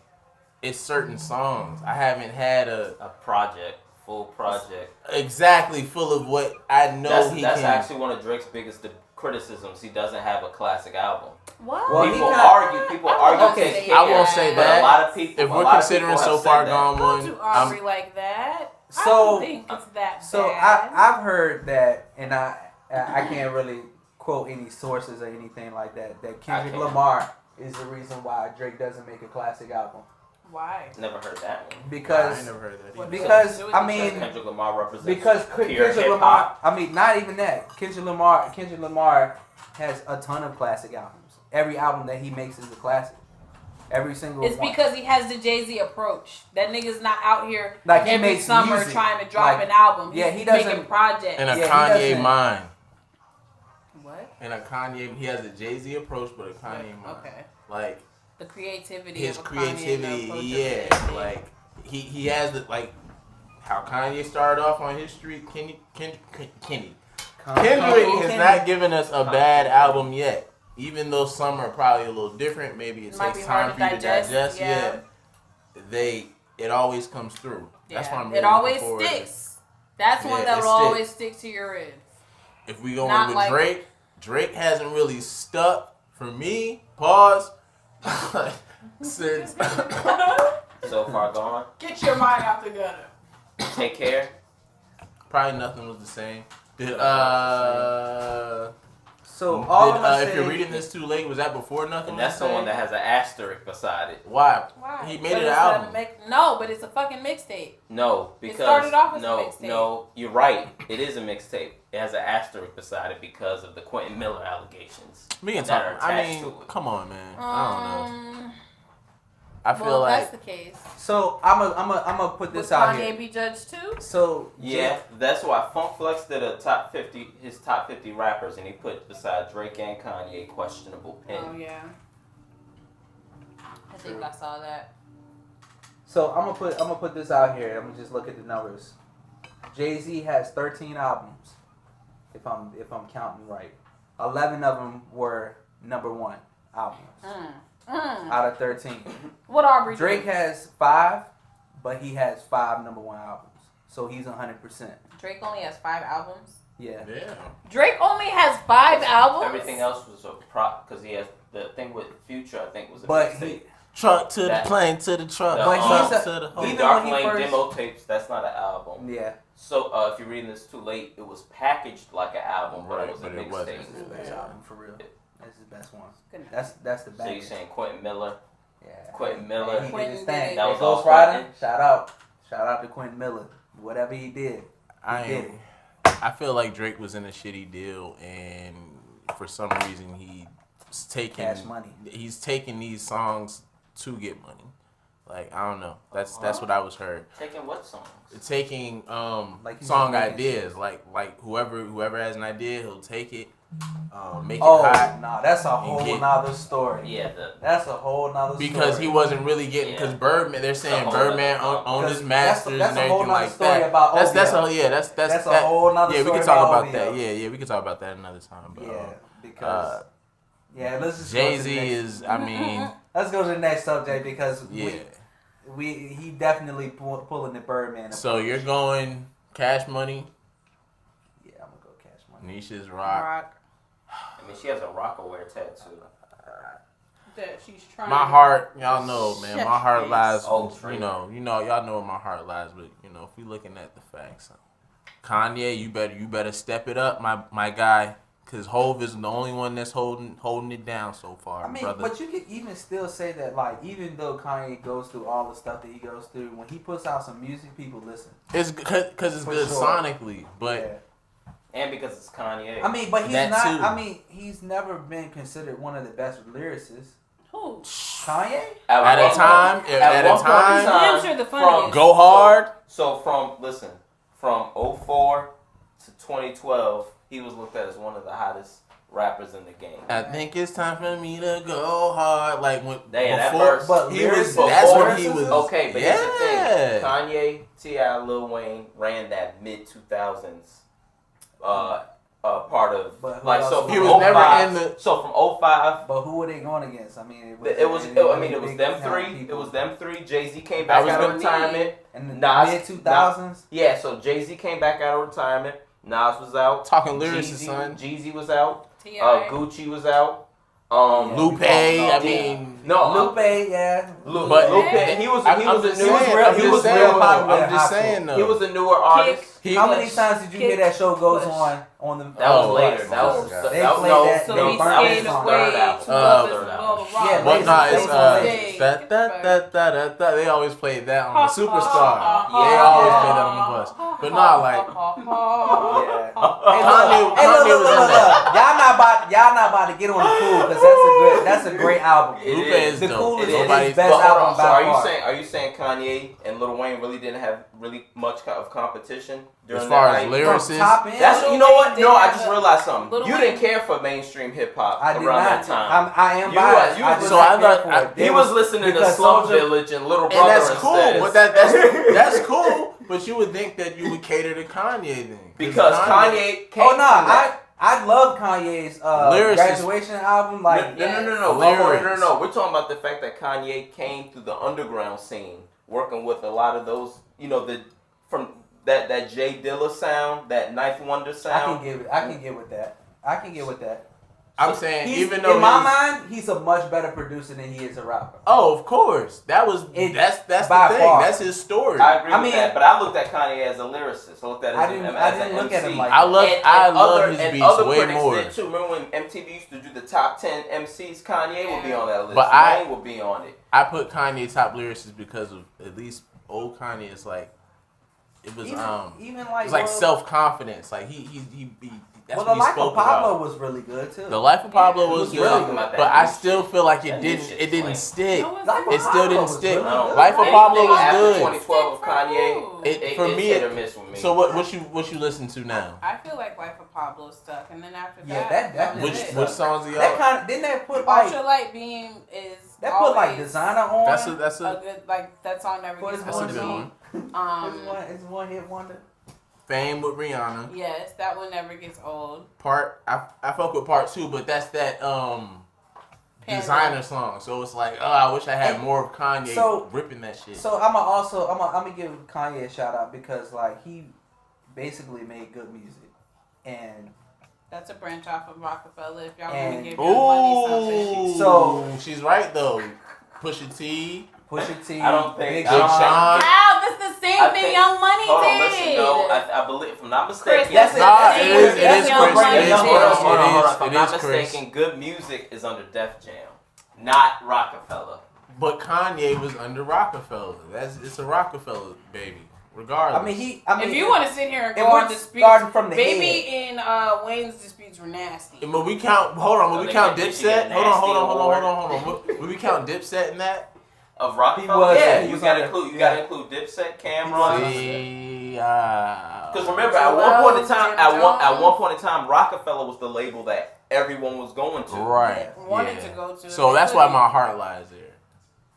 it's certain songs. I haven't had A project, full project. exactly full of what I know That's can. actually one of Drake's biggest criticisms. He doesn't have a classic album. What? Well, he People kinda- argue. I won't Okay, say I won't that. say but that. a lot of people. If a we're lot of considering people So have Far said that. Gone Don't one, do Aubrey like that. I So- don't think it's that So bad. I've heard that, and I can't really quote any sources or anything like that. That Kendrick can't. Lamar is the reason why Drake doesn't make a classic album Why? Never heard that one. I because ain't never heard that either. because I Because mean Kendrick Lamar represents because pure Kendrick hip Lamar. hop. I mean not even that. Kendrick Lamar has a ton of classic albums. Every album that he makes is a classic. Every single It's one. because he has the Jay-Z approach. That nigga's not out here Like, he every makes summer music. trying to drop Like, an album. yeah, He's he doesn't- making projects. In a Yeah, he Kanye doesn't- mind. What? In a Kanye, he has a Jay-Z approach, but a Kanye mind. Okay. Like, The creativity. his of a Kanye and the creativity, approach of yeah. Jay-Z. Like, he has the, like, how Kanye started off on his street. Kendrick has not given us a bad album yet. Even though some are probably a little different, maybe it Might takes be time hard for to you to digest. digest, yeah. They it always comes through. That's why I'm really it always looking forward to- sticks. That's one Yeah, that it will always stick to your head. If we go Not in with like- Drake, Drake hasn't really stuck for me. Pause. Since So far gone. Get your mind out the gutter. Take care. probably nothing was the same. Did So all I'm gonna if you're say- reading this too late, was that before nothing? And was that's the one that has an asterisk beside it. Why? Why? He made But it an it's not album. No, but it's a fucking mixtape. No, because started off as a no, mixtape. no, you're right. It is a mixtape. It has an asterisk beside it because of the Quentin Miller allegations. Me and that Tom. are I attached mean, to it. come on, man. I don't know. I feel Well, like that's the case. So I'm gonna put Would this out Kanye here. be judged too? So Yeah, that's why Funk Flex did his top 50 rappers, and he put beside Drake and Kanye questionable Oh pen. yeah. I think I saw that. So I'm gonna put this out here. I'm gonna just look at the numbers. Jay-Z has 13 albums, if I'm counting right. 11 of them were #1 albums out of 13. What Aubrey? Drake do? has 5, but he has 5 #1 albums, so he's 100%. Drake only has 5 albums. Yeah. yeah. Drake only has 5 albums. Everything else was a prop because he has the thing with Future. I think was a But mixtape. Truck to That- the plane to the truck. But truck he's to the The home. even Dark when he Lane first- demo tapes. That's not an album. Yeah. So if you're reading this too late, it was packaged like an album, but Right, it was a but it mixtape. wasn't. This is the best Yeah. album for real. That's his best one. Goodness. That's the So best. you're saying Quentin Miller? Yeah. Quentin Miller. He did Quentin his did thing. it. That was Ghost all Rider. Quentin. Shout out to Quentin Miller. Whatever he did. I He did ain't. it. I feel like Drake was in a shitty deal, and for some reason he's taking Cash money. He's taking these songs to get money. Like I don't know. That's what I was heard. Taking what songs? Taking Like he's song making ideas. shit. Like whoever has an idea, he'll take it, make Oh, it hot. no, that's a whole get- nother story. Yeah, That's a whole nother story. Because he wasn't really getting, because Yeah. Birdman, they're saying It's a whole Birdman nother- owned his 'cause masters that's and a whole everything nother like story that. about That's OVO. a yeah, that's That's a that- whole nother yeah, we story can talk about about that. OVO. Yeah, we can talk about that another time. But Yeah, because yeah, let's just Jay go to the Z next- is, I mean, Let's go to the next subject because yeah. he definitely pulling the Birdman. So approach. you're going Cash Money, Yeah, I'm gonna go Cash Money. Nisha's Rock. I mean, she has a Rockaware tattoo. That she's trying. My heart, y'all know, man. My heart Chef lies. Oh, You know, y'all know where my heart lies. But you know, if we looking at the facts, Kanye, you better step it up, my guy, because Hove is the only one that's holding it down so far, I mean, brother. but you could even still say that, like, even though Kanye goes through all the stuff that he goes through, when he puts out some music, people listen. It's because it's For good sure. sonically, but Yeah. And because it's Kanye. I mean, but he's That not. too. I mean, he's never been considered one of the best lyricists. Who? Kanye. at a one time, point- at a one point in time, Him's are the from- funniest. go hard. So from 04 to 2012, he was looked at as one of the hottest rappers in the game. I think it's time for me to go hard. Like when Damn, that before verse- But he was. lyricist- That's when before- he was. Okay, but here's the thing: yeah. Kanye, T.I., Lil Wayne ran that mid 2000s part of But who like else so. was From He was never 05 in the- So from 05. But who were they going against? I mean, It was big them time three. people. It was them three. Jay-Z came I back was out of gonna- retirement. in the Nas- mid 2000s. Yeah, so Jay-Z came back out of retirement. Nas was out. Talking lyricist, son. Jeezy was out. T.I. Gucci was out. Lupe. I mean, No, Lupe, yeah. But- Lupe. And he was I'm a just new. saying, real- I'm he just was saying, real though. popular in I'm just high school. saying though. He was a newer artist. He How was- many times did you Kick, hear that show goes push. on the? That was Oh, later. my That was God. that They was played no. that- So they he burned skated that song. away Third to album. love Third his album. love of rock. Yeah, Well, no, Lazy it's Days. that they always played that on the Superstar. They always played that on the bus. But not like Yeah. Kanye. Hey, Kanye look, was in that. Y'all not about to get on the cool because that's a great album. It Lupe is. is The dope. coolest It is. Nobody's best But hold album on. So by are you far. saying Kanye and Lil Wayne really didn't have really much of competition during As far that as hype? lyrics, From top end, That's Lil you know what? Wayne No, did I have just a- realized something. Lil You Wayne- didn't care for mainstream hip hop I around did not. that time. I am You biased. was- you I was- did so not I care thought- for it. He There was listening to because Slum Soulja- Village and Little and Brother that's instead. cool. But that's cool. But you would think that you would cater to Kanye then, because Kanye came Oh no, from that. I love Kanye's Lyricist. graduation album. Like No. Lyrics. No. We're talking about the fact that Kanye came through the underground scene working with a lot of those, from that Jay Dilla sound, that Knife Wonder sound. I can get with that. I'm saying, He's, even though in my mind, he's a much better producer than he is a rapper. Oh, of course. That's the thing. by far. That's his story. I agree with that, but I looked at Kanye as a lyricist. I looked at I didn't look at him like I love other, his and beats other way critics more. did too. Remember when MTV used to do the top 10 MCs? Kanye would be on that list. But Wayne would be on it. I put Kanye top lyricist because of at least old Kanye is like it was even like it's like self-confidence. Like he that's well, what the he Life spoke of Pablo about. was really good too. The Life of Pablo was You're good, talking about that but new I still shit. feel like That it new didn't shit's lame. stick. Life of It still Pablo didn't was stick. really good. Life of Pablo was After good. 2012 of Kanye, For it's me, hit or miss with me. So what you listen to now? I feel like Life of Pablo stuck, and then after Yeah, that, that Which is which songs are that y'all? kind of didn't that put like Ultralight Beam is that put like always Designer on. That's a good, like, that song never What gets is That's a old good to me. one. It's one hit wonder. Fame with Rihanna. Yes, that one never gets old. I fuck with part 2, but that's that Panda. designer song. So it's like, I wish I had more of Kanye ripping that shit. So I'm gonna give Kanye a shout out because like he basically made good music and That's a branch off of Rockefeller. If y'all want And- to give your money something. Ooh, So- she's right though. Pusha T, Pusha T, I don't think- Big I don't Sean. Sean. Wow, that's the same I thing think- Young Money Hold on, did. listen. No, I believe, if I'm not mistaken. Chris, Yes, Nah, the it same is thing Chris. Young Money It is did. Chris. Hold on. If It I'm not is Chris. mistaken, good music is under Def Jam, not Rockefeller. But Kanye was under Rockefeller. It's a Rockefeller baby, regardless. I mean, If you want to sit here and if go we're on disputes, starting from the Baby and Wayne's disputes were nasty. When we count, hold on. When So we they count get- she get Dipset, a hold on. nasty When we count Dipset in that, Of Rockefeller, was- yeah, he you was gotta under- include. You yeah. gotta include Dipset, Cameron. see, Because remember, at Joel, one point in time, Jim at Jones. one point in time, Rockefeller was the label that everyone was going to. right, Wanted yeah. to go to. So that's why my heart lies there.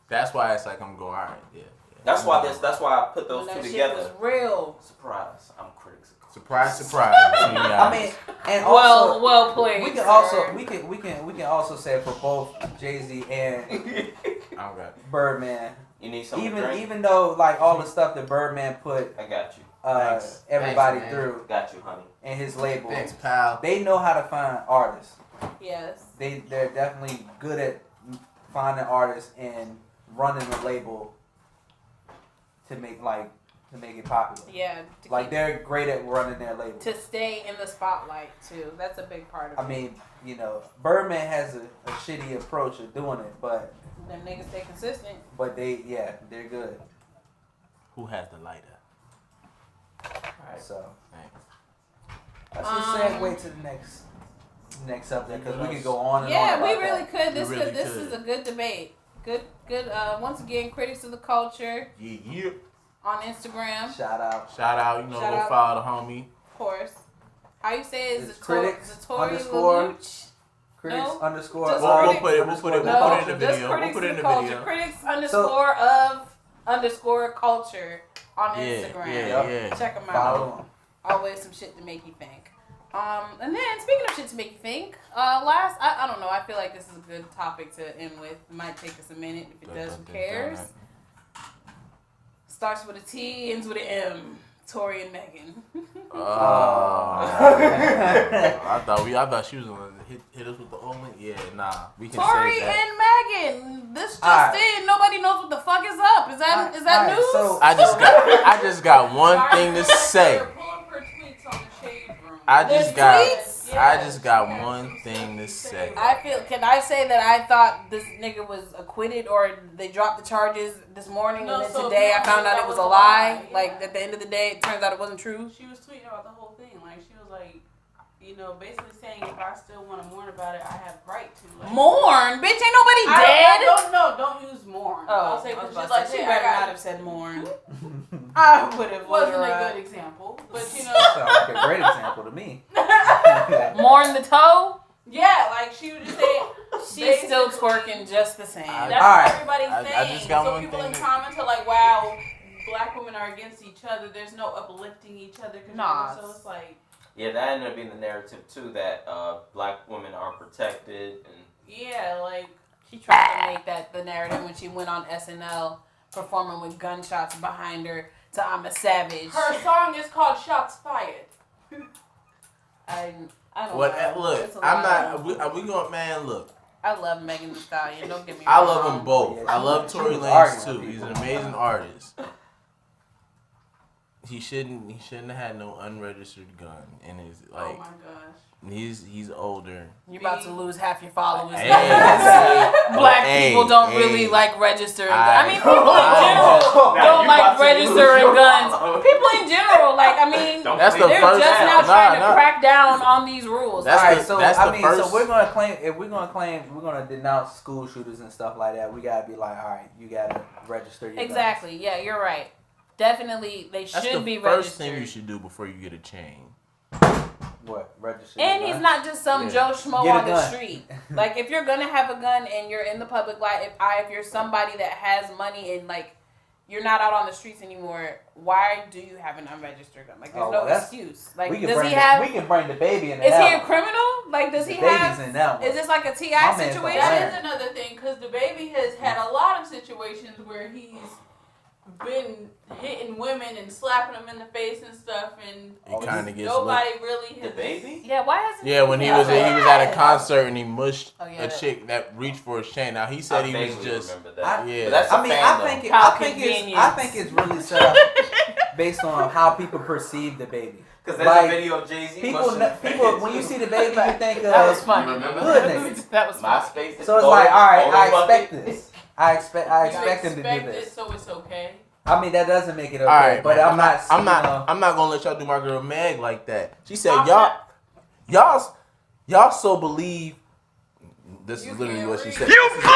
That's why it's like I'm going, all right, yeah. That's why I put those when two that together. shit was real. Surprise! I'm critics. Surprise, surprise. I mean, and also Well played. we can sir. also we can also say for both Jay-Z and I got Birdman, You need something to drink? even though like all the stuff that Birdman put I got you. Thanks. everybody Thanks, man. through Got you, honey. and his label, Thanks, pal. they know how to find artists. Yes. They're definitely good at finding artists and running the label to make it popular. Yeah. To Like keep- they're great at running their label. to stay in the spotlight too. That's a big part of I it. mean, Birdman has a shitty approach of doing it, but Them niggas stay consistent. they're good. Who has the lighter? So Thanks. let's just segue to the next subject because we could go on and on. Yeah, about we really that. could. This We really this could. is a good debate. Good. Once again, critics of the culture Yeah. on Instagram, Shout out. Shout out, Shout go out. follow the homie. of course. How you say it? It's critics Zatori underscore Lelouch? Critics No, underscore. just We'll critics. put it in the No, video. just We'll critics put it of in the the culture. video. Critics underscore of underscore culture on Instagram. Yeah. Check them out. Follow 'em. Always some shit to make you think. And then speaking of shit to make you think, I don't know. I feel like this is a good topic to end with. It might take us a minute. If it does, who cares? Starts with a T, ends with an M. Tori and Megan. I thought she was gonna hit us with the only. Yeah, nah, we can Tori say that. and Megan. This just Alright. in. Nobody knows what the fuck is up. Is that Alright, news? so- I just got one thing to say. I just got one thing to say. Can I say that I thought this nigga was acquitted or they dropped the charges this morning No, and then so today I no, found out that it was was a a lie? lie, yeah. Like at the end of the day, it turns out it wasn't true. She was tweeting about the whole thing. Like, she was like, basically saying if I still want to mourn about it, I have right to. Like, Mourn, bitch, ain't nobody I dead. don't use mourn. Oh, I'll say, I was but about she's to say, like, she hey, better I not got have said mourn. I would have. wasn't a good example, but Sounds like a great example to me. Mourn the toe. yeah, like she was just saying. She's still twerking just the same. That's Alright. what everybody's I saying. just got So one people thing in to- comments are like, "Wow, black women are against each other. There's no uplifting each other." Nah. So it's like, Yeah, that ended up being the narrative too. That black women are protected, and yeah, like She tried to make that the narrative when she went on SNL performing with gunshots behind her to "I'm a Savage." Her song is called "Shots Fired." I don't What? know. Look, It's a I'm lot. not. We going, man. Look, I love Megan Thee Stallion. Don't get me I wrong. love them both. Yeah, I love she Tory was Lanez arguing too. with He's an people. amazing artist. He shouldn't have had no unregistered gun in his Oh like. my gosh. He's older. You're about to lose half your followers. Hey, Black hey, people don't hey. really like registering. I- I mean, people in general Now don't you like about to lose registering your guns. followers. People in general, like, I mean, Don't That's play the they're first- just now Nah, trying to nah. crack down on these rules. That's All right, the- so that's I the mean, first- so we're gonna denounce school shooters and stuff like that. We gotta be like, all right, you gotta register your guns. Exactly. Yeah, you're right. Definitely, they That's should the be first thing registered. you should do before you get a chain. What register? And your he's guns? not just some Yeah. Joe Schmo Get a on the gun. street. Like, if you're gonna have a gun and you're in the public light, if you're somebody that has money and like you're not out on the streets anymore, why do you have an unregistered gun? Like, there's Oh, no well, that's- excuse. Like, we can does bring he have? we can bring the baby in. Is that he a one. criminal? Like, does The he baby's have? in that one. Is this like a Ti My man's situation? gonna That is another thing, because the baby has had a lot of situations where he's been hitting women and slapping them in the face and stuff, and It kind of gets nobody really The has. baby? Yeah, why hasn't? Yeah, when he was at a concert and he mushed Oh, yeah, a that- chick that reached for his chain. Now he said I he was vaguely just remember that. I- yeah. But that's a I mean, fan, I though. think How I think convenient. it's really set up based on how people perceive the baby. Because there's like, a video of Jay-Z People, mushing his people, face. when you see the baby, you think That was of funny. Remember hood that? niggas. That was funny. MySpace. So it's like, all right, I Photo expect bucket. this. I expect You him to do expect this. it, so it's okay. I mean, that doesn't make it okay. All right, but man, I'm not. I'm you not. know, I'm not gonna let y'all do my girl Meg like that. She said, I'm y'all so believe. This You is literally can't what she read. said. You blew it!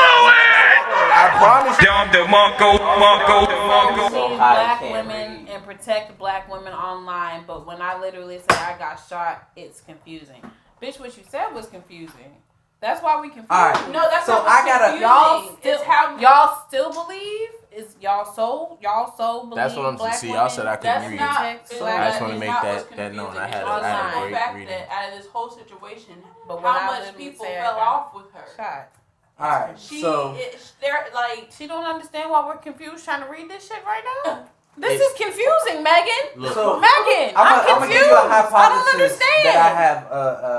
I promise you. Dom DeMarco, Marco, Protect So black high, can't women read. and protect black women online, but when I literally say I got shot, it's confusing. Bitch, what you said was confusing. That's why we confused. All right. No, that's So not I what's gotta- confusing. Y'all still, It's how y'all still believe? Is y'all so believe? That's what I'm black see. Y'all said I women couldn't That's read. not. protect it's black I just not- wanna it's make not that- what's that known. confusing. I had It's a- I had a the great fact reading. that out of this whole situation, But when how I much literally people say I fell got off with her. shot. all right. She, So they're like, She don't understand why we're confused trying to read this shit right now. This It- is confusing, Megan. Look, So- Megan, I'm I'm gonna confused. give you a I don't hypothesis understand. that I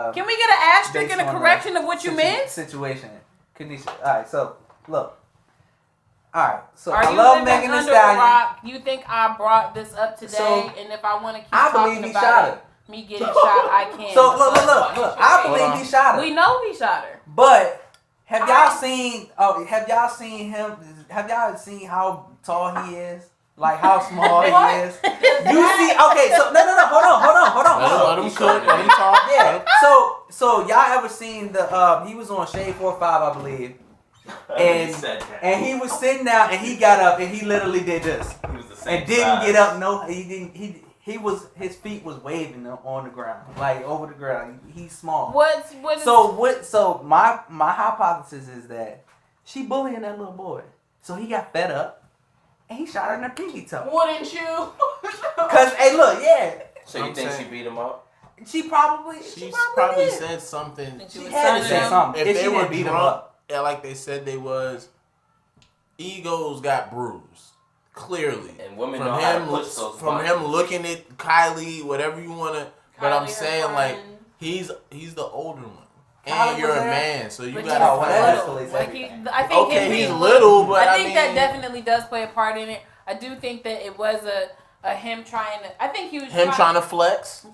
have. Can we get an asterisk based and a on the correction of what you meant? Situation. Kanisha. All right. So look. All right. So Are I you love living Megan Thee under a Stallion. rock? You think I brought this up today? So, and if I want to keep I talking believe he about shot it, her. me getting shot, I can. So look. I Hold believe on. he shot her. We know he shot her. But have y'all seen? Oh, have y'all seen him? Have y'all seen how tall he is? Like how small he What? is? You see? Okay, so no. Hold let on. him cook. Let him talk. Yeah. So y'all ever seen the? He was on Shade 4-5, I believe, He said that. and he was sitting down, and he got up, and he literally did this, He was the same and didn't size. get up. No, he didn't. He was. His feet was waving on the ground, like over the ground. He's small. What is So my hypothesis is that she bullying that little boy. So he got fed up and he shot her in the pinky toe. wouldn't you? Cause hey look, yeah. So you I'm think saying- she beat him up? She probably Probably did. said something. And She was had to signing say him. something. If If they she were didn't beat him drunk, up. yeah, like they said they was, egos got bruised. Clearly. And women From know how to him, push those from buttons. him looking at Kylie, whatever you wanna. But I'm Kylie, her saying like friend. he's the older one, Kylie and you're was a there? man, so you But gotta. Oh, well, that find- escalates Like he, everything. I think Okay, him he's being little, but I I think that mean- definitely does play a part in it. I do think that it was a him trying to. I think he was him trying to flex.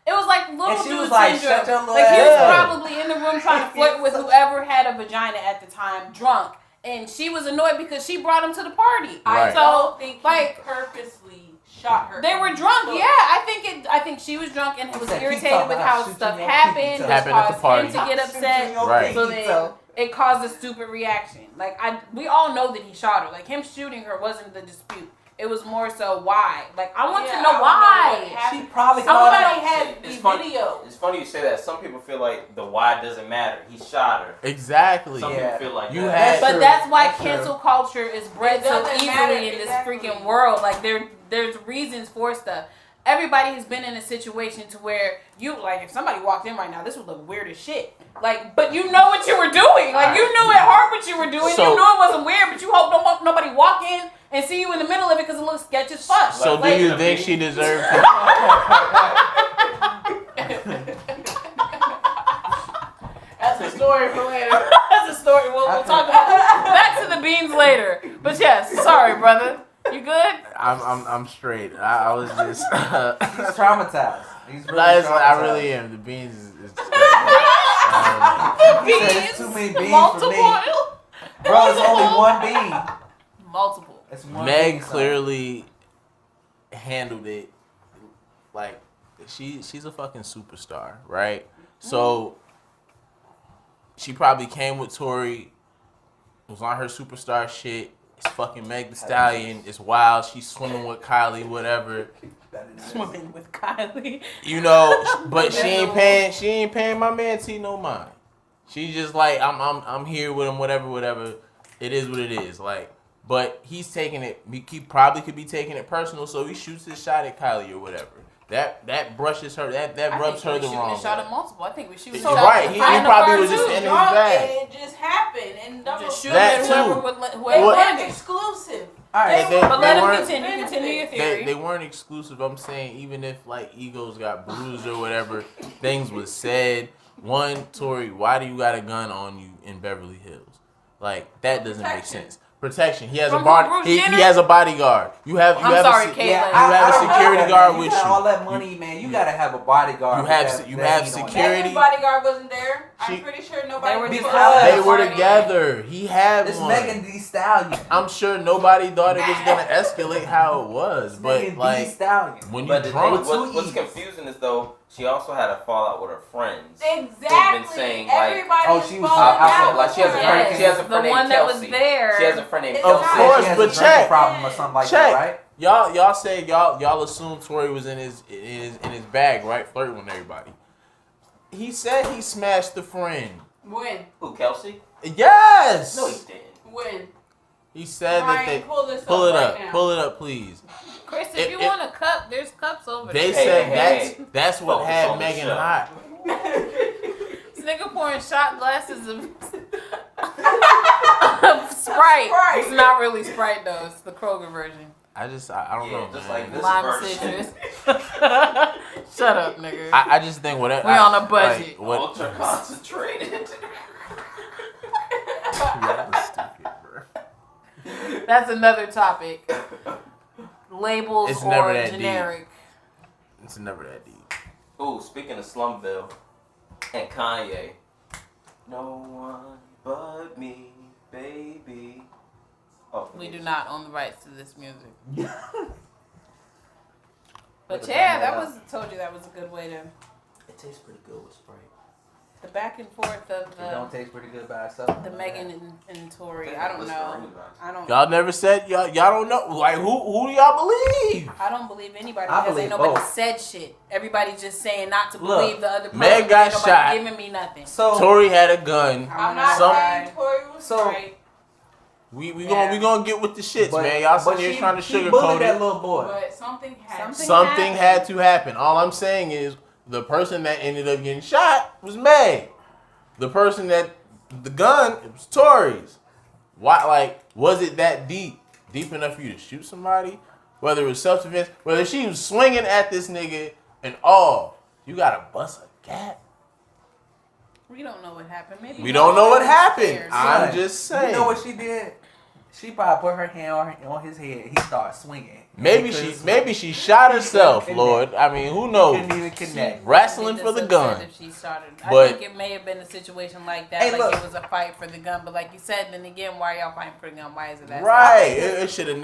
It was like little And she dude was like, syndrome. shut your little Like he was ass up. probably in the room trying to flirt with whoever had a vagina at the time, drunk, and she was annoyed because she brought him to the party. Right. I So don't think like he purposely shot her. they were drunk. Yeah, I think she was drunk and was Said, "Keep irritated talking with about how shooting stuff your happened, pinky toe." which Happened at the caused party. him to get upset. Right. So then it caused a stupid reaction. Like we all know that he shot her. Like him shooting her wasn't the dispute. It was more so why. Like I want to Yeah, know I wanna know what why. happened. She probably called Somebody her. had It's the funny. video. It's funny you say that. Some people feel like the why doesn't matter. He shot her. Exactly. Some Yeah. people feel like You that. had- But true. that's why That's cancel true. culture is bred It so doesn't easily matter, in this exactly. freaking world. Like there's reasons for stuff. everybody has been in a situation to where you like if somebody walked in right now, this would look weird as shit. Like, but you know what you were doing. Like you knew at heart what you were doing. So- you knew it wasn't weird, but you hope nobody walk in and see you in the middle of it because it looks sketchy as fuck. So like, do you think she deserved to? That's a story for later. That's a story. We'll talk about back to the beans later. But yes, sorry, brother. You good? I'm straight. I was just. He's traumatized. He's really I traumatized. really am. The beans is He said it's too many beans multiple. for me. Bro, it's only one bean. Multiple. It's one Meg bean, son. clearly handled it like she's a fucking superstar, right? So she probably came with Tori, was on her superstar shit. It's fucking Meg Thee Stallion. It's wild. She's swimming with Kylie, whatever. Swimming with Kylie. You know, but she ain't paying my man T no mind. She just like I'm here with him, whatever. It is what it is. Like, but he's taking it. He probably could be taking it personal, so he shoots his shot at Kylie or whatever. That brushes her. That rubs her the wrong Shot way. at multiple. I think we shoot. So, right, he probably was just in his bag. And it just happened. And Just shoot That at too. whoever would They whoever What? weren't wanted. exclusive. Alright, They But let him weren't- continue your theory. They weren't exclusive. I'm saying even if like egos got bruised or whatever, things was said. One, Tori, why do you got a gun on you in Beverly Hills? Like that doesn't make Protection. sense. Protection. He has From a body. Bruce He Jenner? has a bodyguard. You have. I'm sorry, Caitlin. You have a security guard with you. got you. all that money, man. You gotta have a bodyguard. You with have that- se- you that have heat on security. Megan's bodyguard wasn't there. She- I'm pretty sure nobody They were was because- They were together. He had It's one. Megan Thee Stallion. I'm sure nobody thought it was gonna escalate how it was, It's but Megan Thee like Stallion. when you But the drunk, thing, what's confusing is though she also had a fallout with her friends. Exactly. Been saying, like, Everybody oh, is she was falling out out there, like with she has a her. friend. Yes. She has a The friend named one that was Kelsey. there. She has a friend named It's Of Kelsey. not- course, She has but a drinking check. problem or something like Check. that, right? y'all say y'all assume Tory was in his bag, right? Flirting with everybody. He said he smashed the friend. When? Who, Kelsey? Yes. No, he didn't. When? He said that Ryan, they pull this pull it right up, now. pull it up, please. Chris, if you want a cup, there's cups over They there. said hey, that's what Focus had on the Megan show. hot. This nigga pouring shot glasses of Sprite. It's not really Sprite though. It's the Kroger version. I don't know, just man. like this Lime version. citrus. Shut up, nigga. I just think whatever. We on a budget. Like, what? Ultra concentrated. Yeah, that's stupid, bro. That's another topic. Labels It's never or that deep. generic. It's never that deep. Ooh, speaking of Slumville and Kanye, no one but me, baby. Oh, We do not own the rights to this music. Yeah. But yeah, that was told you that was a good way to It tastes pretty good with Sprite. the back and forth of It don't the taste pretty good by itself. Megan and Tory. I don't know. I don't. Y'all never said y'all don't know. Like who do y'all believe? I don't believe anybody I because believe ain't nobody both. said shit. Everybody's just saying not to Look, believe the other person. Meg but got ain't nobody shot. giving me nothing. So Tory had a gun. I'm not Some- saying Tory was So- right, We Yeah. gonna get with the shits, but- man. Y'all but sitting here she- trying to she sugarcoat bullied that it. little boy. but something happened. happened. Something had to happen. All I'm saying is the person that ended up getting shot was Meg. The person that the gun, it was Tory's. Why? Like, was it that deep enough for you to shoot somebody? Whether it was self-defense, whether she was swinging at this nigga and all, you gotta bust a gap. We don't know what happened. Maybe We don't know what happened. upstairs. I'm Son, just saying. You know what she did? She probably put her hand on his head. He started swinging. Maybe she shot herself, couldn't Lord. I mean, who Couldn't knows? even connect. Wrestling I'd be for the upset gun. If she started. But- I think it may have been a situation like that. Hey, like look. it was a fight for the gun. But like you said, then again, why are y'all fighting for the gun? Why is it that? Right. It should have.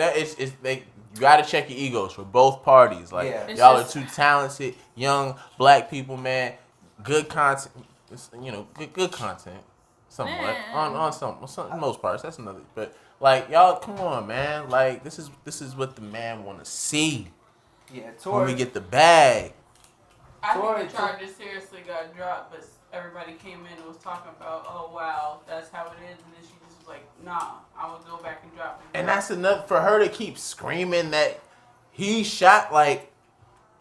You gotta check your egos for both parties. Like Yeah. It's y'all just- are two talented young black people, man. Good content. Good content. Somewhat Man. on some most parts. That's another. But like y'all, come on, man. Like this is what the man want to see Yeah, when Tory. we get the bag. I Tory- think the charges seriously got dropped, but everybody came in and was talking about, oh wow, that's how it is, and then she just was like, nah, I would go back and drop it. And that's enough for her to keep screaming that he shot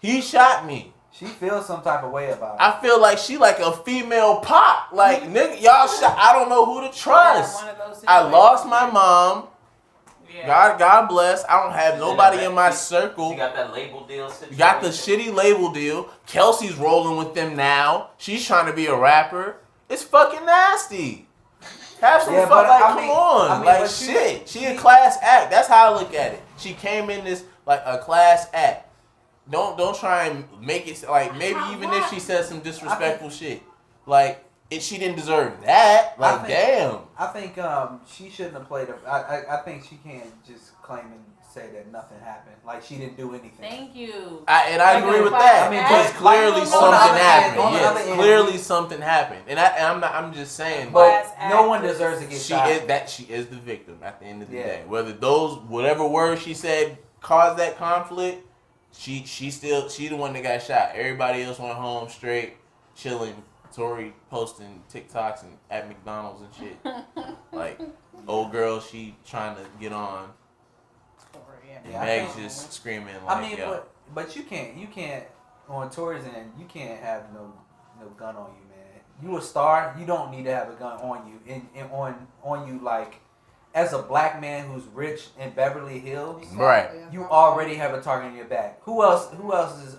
He shot me. She feels some type of way about it. I feel like she like a female pop. Like, nigga, y'all shot. I don't know who to trust. One of those I lost situations. my mom. Yeah. God bless. I don't have nobody in my circle. She got that label deal situation. Got the shitty label deal. Kelsey's rolling with them now. She's trying to be a rapper. It's fucking nasty. Have some Yeah, fun. but Like, I come mean- on. I mean, like, but she- shit. She a class act. That's how I look at it. She came in this like a class act. Don't try and make it like maybe even if she says some disrespectful shit, like she didn't deserve that. Like, damn. I think she shouldn't have played. I think she can't just claim and say that nothing happened. Like she didn't do anything. Thank you. I agree with Like, that. I mean, Because but- clearly like, on the something other happened. end- on the Yes, other end- clearly something happened. And I'm just saying. But Class no one actress. deserves to get She shot. she is the victim at the end of the Yeah. day. Whether whatever words she said caused that conflict, she the one that got shot. Everybody else went home straight, chilling. Tori posting TikToks and at McDonald's and shit. Like, old girl, she trying to get on. And Yeah, I Meg's think- just screaming like, I mean, yo. but you can't on Tori's end. You can't have no gun on you, man. You a star. You don't need to have a gun on you and on you like as a black man who's rich in Beverly Hills. Right. You already have a target on your back. Who else is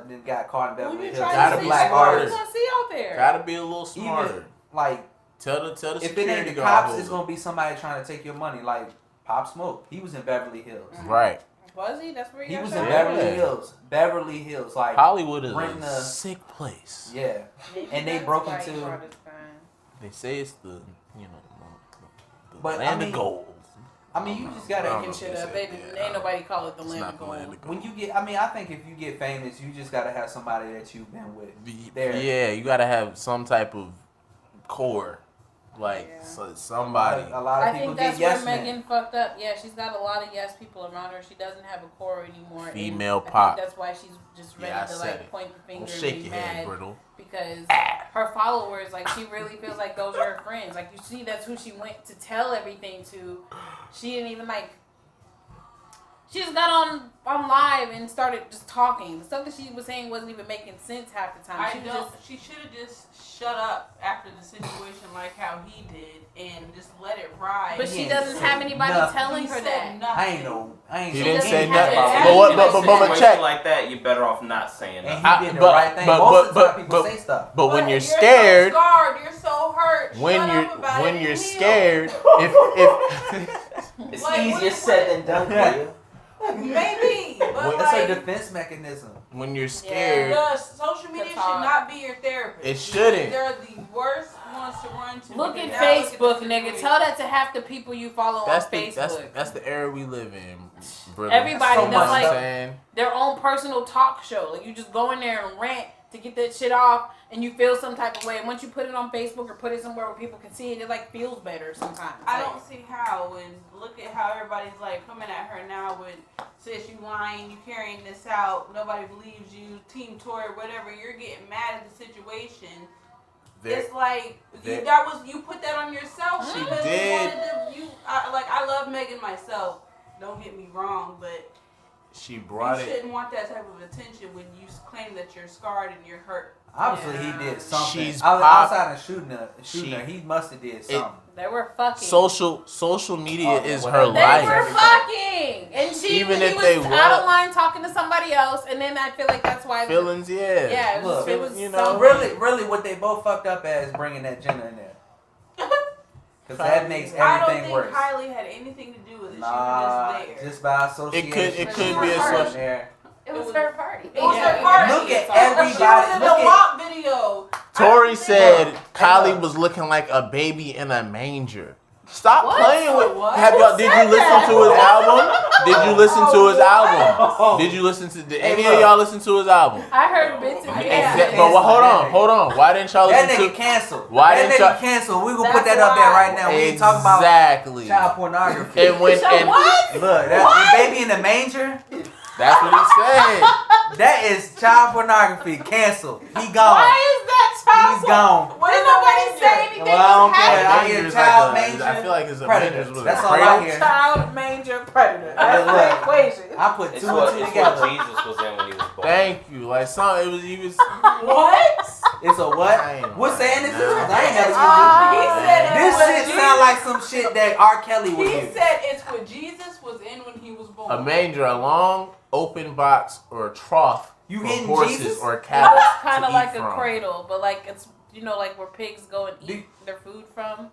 then got caught in Who Beverly you Hills? trying Got to a see? black Who artist. you gonna see out there? Gotta be a little smarter. Even like Tell the if it security ain't the guard cops, who- it's gonna be somebody trying to take your money. Like Pop Smoke, he was in Beverly Hills. Right. Was he? That's where he He got was shot? in Yeah. Beverly Hills. Beverly Hills, like Hollywood is renting a a- sick place. yeah. Maybe And they that's broke why he into- brought his gun. They say it's the But, land I mean, of gold. I mean, you just I don't gotta. know Making if shit they up, said baby. that. Ain't nobody call it the It's land not of the land gold. of When you get, I mean, I think if you get famous, you just gotta have somebody that you've been with. There. Yeah, you gotta have some type of core, like Yeah. somebody. A lot of I people think get that's where yes men. Megan fucked up. Yeah, she's got a lot of yes people around her. She doesn't have a core anymore. and Female I pop. think that's why she's just ready Yeah, I to said like it. point the finger Don't and shake be your head, mad Brittle. because her followers, like she really feels like those are her friends. Like you see, that's who she went to tell everything to. She didn't even like. She just got on live and started just talking. The stuff that she was saying wasn't even making sense half the time. She should have just shut up after the situation like how he did and just let it ride. But He she ain't doesn't say have anybody nothing. telling He her said that. nothing. I ain't know. I ain't. He know didn't doesn't say have nothing. it. But what? In a But situation check. like that, you're better off not saying And nothing. he did the but- right thing. but- Most of the but- time, people but- say stuff. But when you're so scared, scarred, you're so hurt. when Shut you're up about when it you're and heal. scared, if It's Like, easier what- said than done for you. Maybe, but What- That's her like, defense mechanism. when you're scared, the social media should talk. not be your therapist. It shouldn't. They're the worst ones to run to. Look at Now Facebook, the nigga. situation. Tell that to half the people you follow that's on the Facebook. that's the era we live in. Brilliant. Everybody So does much like stuff. saying. their own personal talk show. Like you just go in there and rant to get that shit off, and you feel some type of way. And once you put it on Facebook or put it somewhere where people can see it, it like feels better sometimes. I Like, don't see how. And look at how everybody's like coming at her now with, sis, you lying, you carrying this out, nobody believes you, Team Tory, whatever. You're getting mad at the situation. There- It's like there- you put that on yourself. She because did. You wanted to, I love Megan myself. Don't get me wrong, but she brought you it. shouldn't want that type of attention when you claim that you're scarred and you're hurt. Obviously, he Yeah. did something. She's Outside of shooting her, She- he must have did something. they were fucking. Social media Oh, is well, her they They life. were fucking, and Even he if was they out were- of line talking to somebody else, and then I feel like that's why. Feelings, yeah. Yeah, Look, it was you so know, Really, what they both fucked up at is bringing that Jenna in there. Because that makes I don't everything think worse. Kylie had anything to do with it. Nah, She was just there. just by association. It could she be was association. there. It was her party. It was Yeah. her party. Look at She was everybody. in Look the at WAP video. Tori said Look. Kylie was looking like a baby in a manger. Stop What? playing with. What? Have y'all? Did you said listen that? to his album? Did you listen to his album? Oh. Did you listen to? Did Hey, any look. of y'all listen to his album? I heard bits and Yeah. pieces. But hold on. Why didn't y'all That listen nigga to? canceled. Why that didn't nigga y'all- canceled. We gonna That's put that up there why. right now. We ain't talking about Exactly. child pornography. And when So and what? Look, that baby in the manger. that's what he said. That is child pornography. Canceled. He gone. Why is that child? He's gone. What Did is nobody the say manger? anything? Well, I don't was care. happening? I hear Manger's child like a- manger, I feel like it's a predator. manger's with a That's all I cradle. hear. Child manger predator. That's look. the equation. I put It's two and what, two it's together. what Jesus was in when he was born. Thank you. Like he was. What? It's a what? Damn. What saying this is? Nah. I ain't never He used said it. it This was shit Jesus. sound like some shit that R. Kelly would He use. said it's what Jesus was in when he was born. A manger, a long open box or a trough You for hitting horses Jesus? or cattle. It's kind to of like eat a from. cradle, but like it's like where pigs go and eat their food from.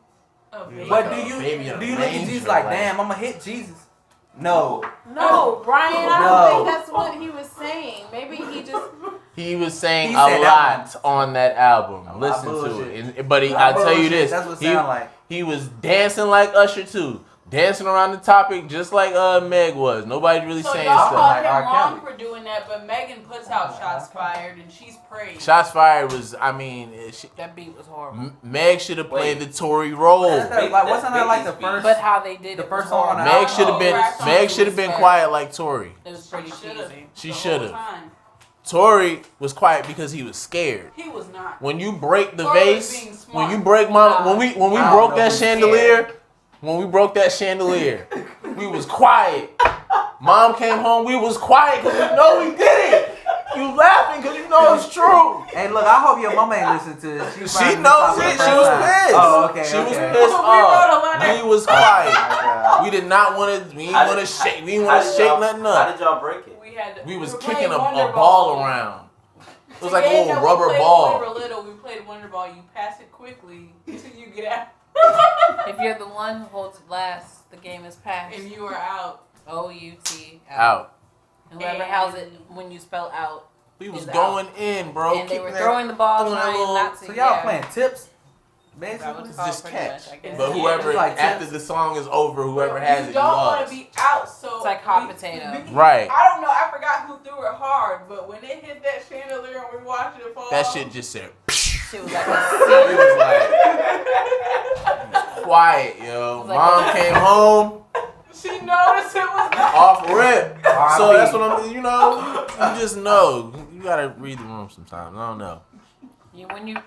Oh, Yeah. But Like do a you baby in a do you look at manger, Jesus like, like- damn, I'm gonna hit Jesus? No. No, Brian, I No. don't think that's what he was saying. Maybe he just. He was saying He a said that lot on that album. A lot Listen to bullshit. it. But A lot I tell you bullshit. this, That's what it he, sound like. he was dancing like Usher too. Dancing around the topic just like Meg was. Nobody really So saying y'all stuff. call Like him R. wrong Kelly. for doing that, but Megan puts out shots fired and she's praised. Shots fired was, That beat was horrible. Meg should have played Wait. the Tory role. That's that, like, wasn't that like the Biggie's first? But how they did The it first was song on the horrible. Meg should have been Oh, Meg should have been right. quiet like Tory. It was pretty Should've. cheesy. She The whole should have. time. Tory was quiet because he was scared. He was not. When you break the Tory was vase, being smart. when you break when we I don't broke know that who's chandelier, when we broke that chandelier, we was quiet. Mom came home, we was quiet because we know we did it. You laughing because you know it's true. Hey, look, I hope your mama ain't listen to this. She probably knows listened it. to She the was first time. pissed. Oh, okay, She was okay. pissed We wrote a letter. off. We was Oh, quiet. my God. We did not want to. We How didn't want did- to shake. We didn't How want to did shake y'all- nothing How up. did y'all break it? We had. We was were kicking playing a Wonderball. ball around. It was like a game little that we rubber played ball. When we were little, we played Wonderball. You pass it quickly until you get out, If you're the one who holds it last, the game is passed. and you are out. O-U-T. Out. Whoever has it when you spell out. We was Is out. going in, bro. And they were Kicking throwing the ball, throwing that trying little- not to. So y'all yeah. playing tips, That basically? was It's called just pretty catch. much, I guess. But whoever It's like after tips. the song is over, whoever has it, You you don't want lost. to be out, so It's like hot potato. Right. I don't know. I forgot who threw it hard, but when it hit that chandelier and we watched it fall, That shit just said. She was like It a was like quiet, yo. It's like- Mom came home she noticed it was not. off rip. So R.I.P. that's what I'm. You just know. You gotta read the room sometimes. I don't know. when you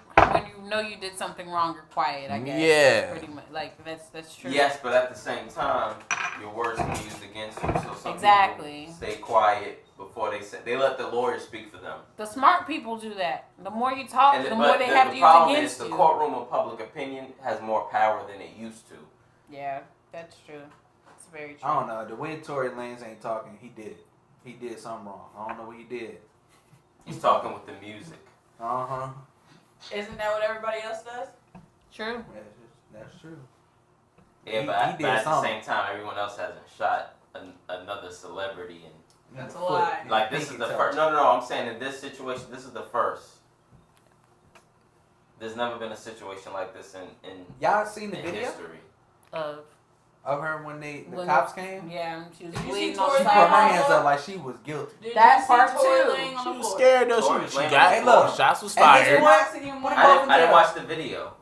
know you did something wrong, you're quiet. I guess. Yeah. Pretty much. Like that's true. Yes, but at the same time, your words can be used against you. So some Exactly. people stay quiet before they let the lawyer speak for them. The smart people do that. The more you talk, And the but more they have to the use problem against is you. the courtroom of public opinion has more power than it used to. Yeah, that's true. It's very true. I don't know. The way Tory Lanez ain't talking, he did it. He did something wrong. I don't know what he did. He's talking with the music. Uh-huh. Isn't that what everybody else does? True. That's true. Yeah, He but at the something. same time, everyone else hasn't shot another celebrity. And That's a lie. like this is the first. No. I'm saying in this situation, this is the first. There's never been a situation like this in Y'all seen the in video history. Of of her when the when cops came? Yeah, she was Did you see bleeding Tory on She the put her sidewalk. hands up like she was guilty. Did That you see part Tory too. laying on She the was floor? scared though. Tory She laying got Hey, look. shots was And this fired. is what- Put him Put him on- both in I didn't jail. watch the video.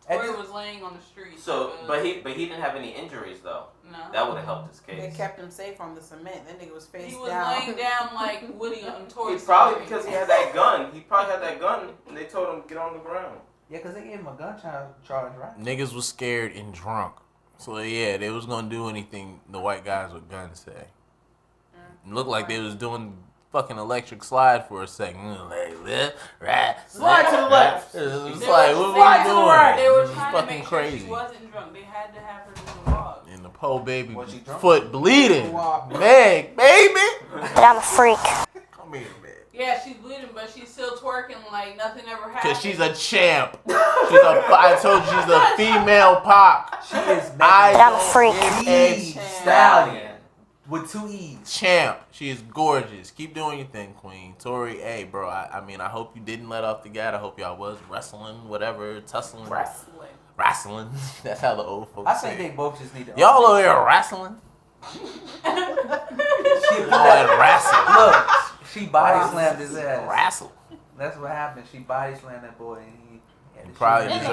And Tory this- was laying on the street. So, but he didn't have any injuries though. No. That would have helped his They case. kept him safe on the cement. That nigga was face He was down. laying down like Woody on Tory. He probably because he had that gun. He probably had that gun, and they told him to get on the ground. Yeah, because they gave him a gun charge, right? Niggas was scared and drunk. So yeah, they was gonna do anything the white guys with guns say. It looked like they was doing fucking electric slide for a second. Like left, right, Slide to the left. It was They like, were what slide we to the doing? right. They were It was trying to fucking make sure crazy. she wasn't drunk. They had to have her do the walk. And the poor baby Was she drunk? foot bleeding. Wow. Meg, baby. But I'm a freak. Come here, Meg. Yeah, she's bleeding, but she's still twerking like nothing ever happened. Cause she's a champ. I told you she's a female pop. She is But I'm a freak. E Stallion with 2 E's. Champ. She is gorgeous. Keep doing your thing, Queen. Tori, hey, bro. I mean, I hope you didn't let off the gat. I hope y'all was wrestling, whatever, tussling. wrestling. Wrestling. That's how the old folks I say think they it. both just need to. Y'all over here wrestling? She All that wrestling. Look, she body slammed his ass. Wrestle. That's what happened. She body slammed that boy, and he had to Probably shoot him. deserve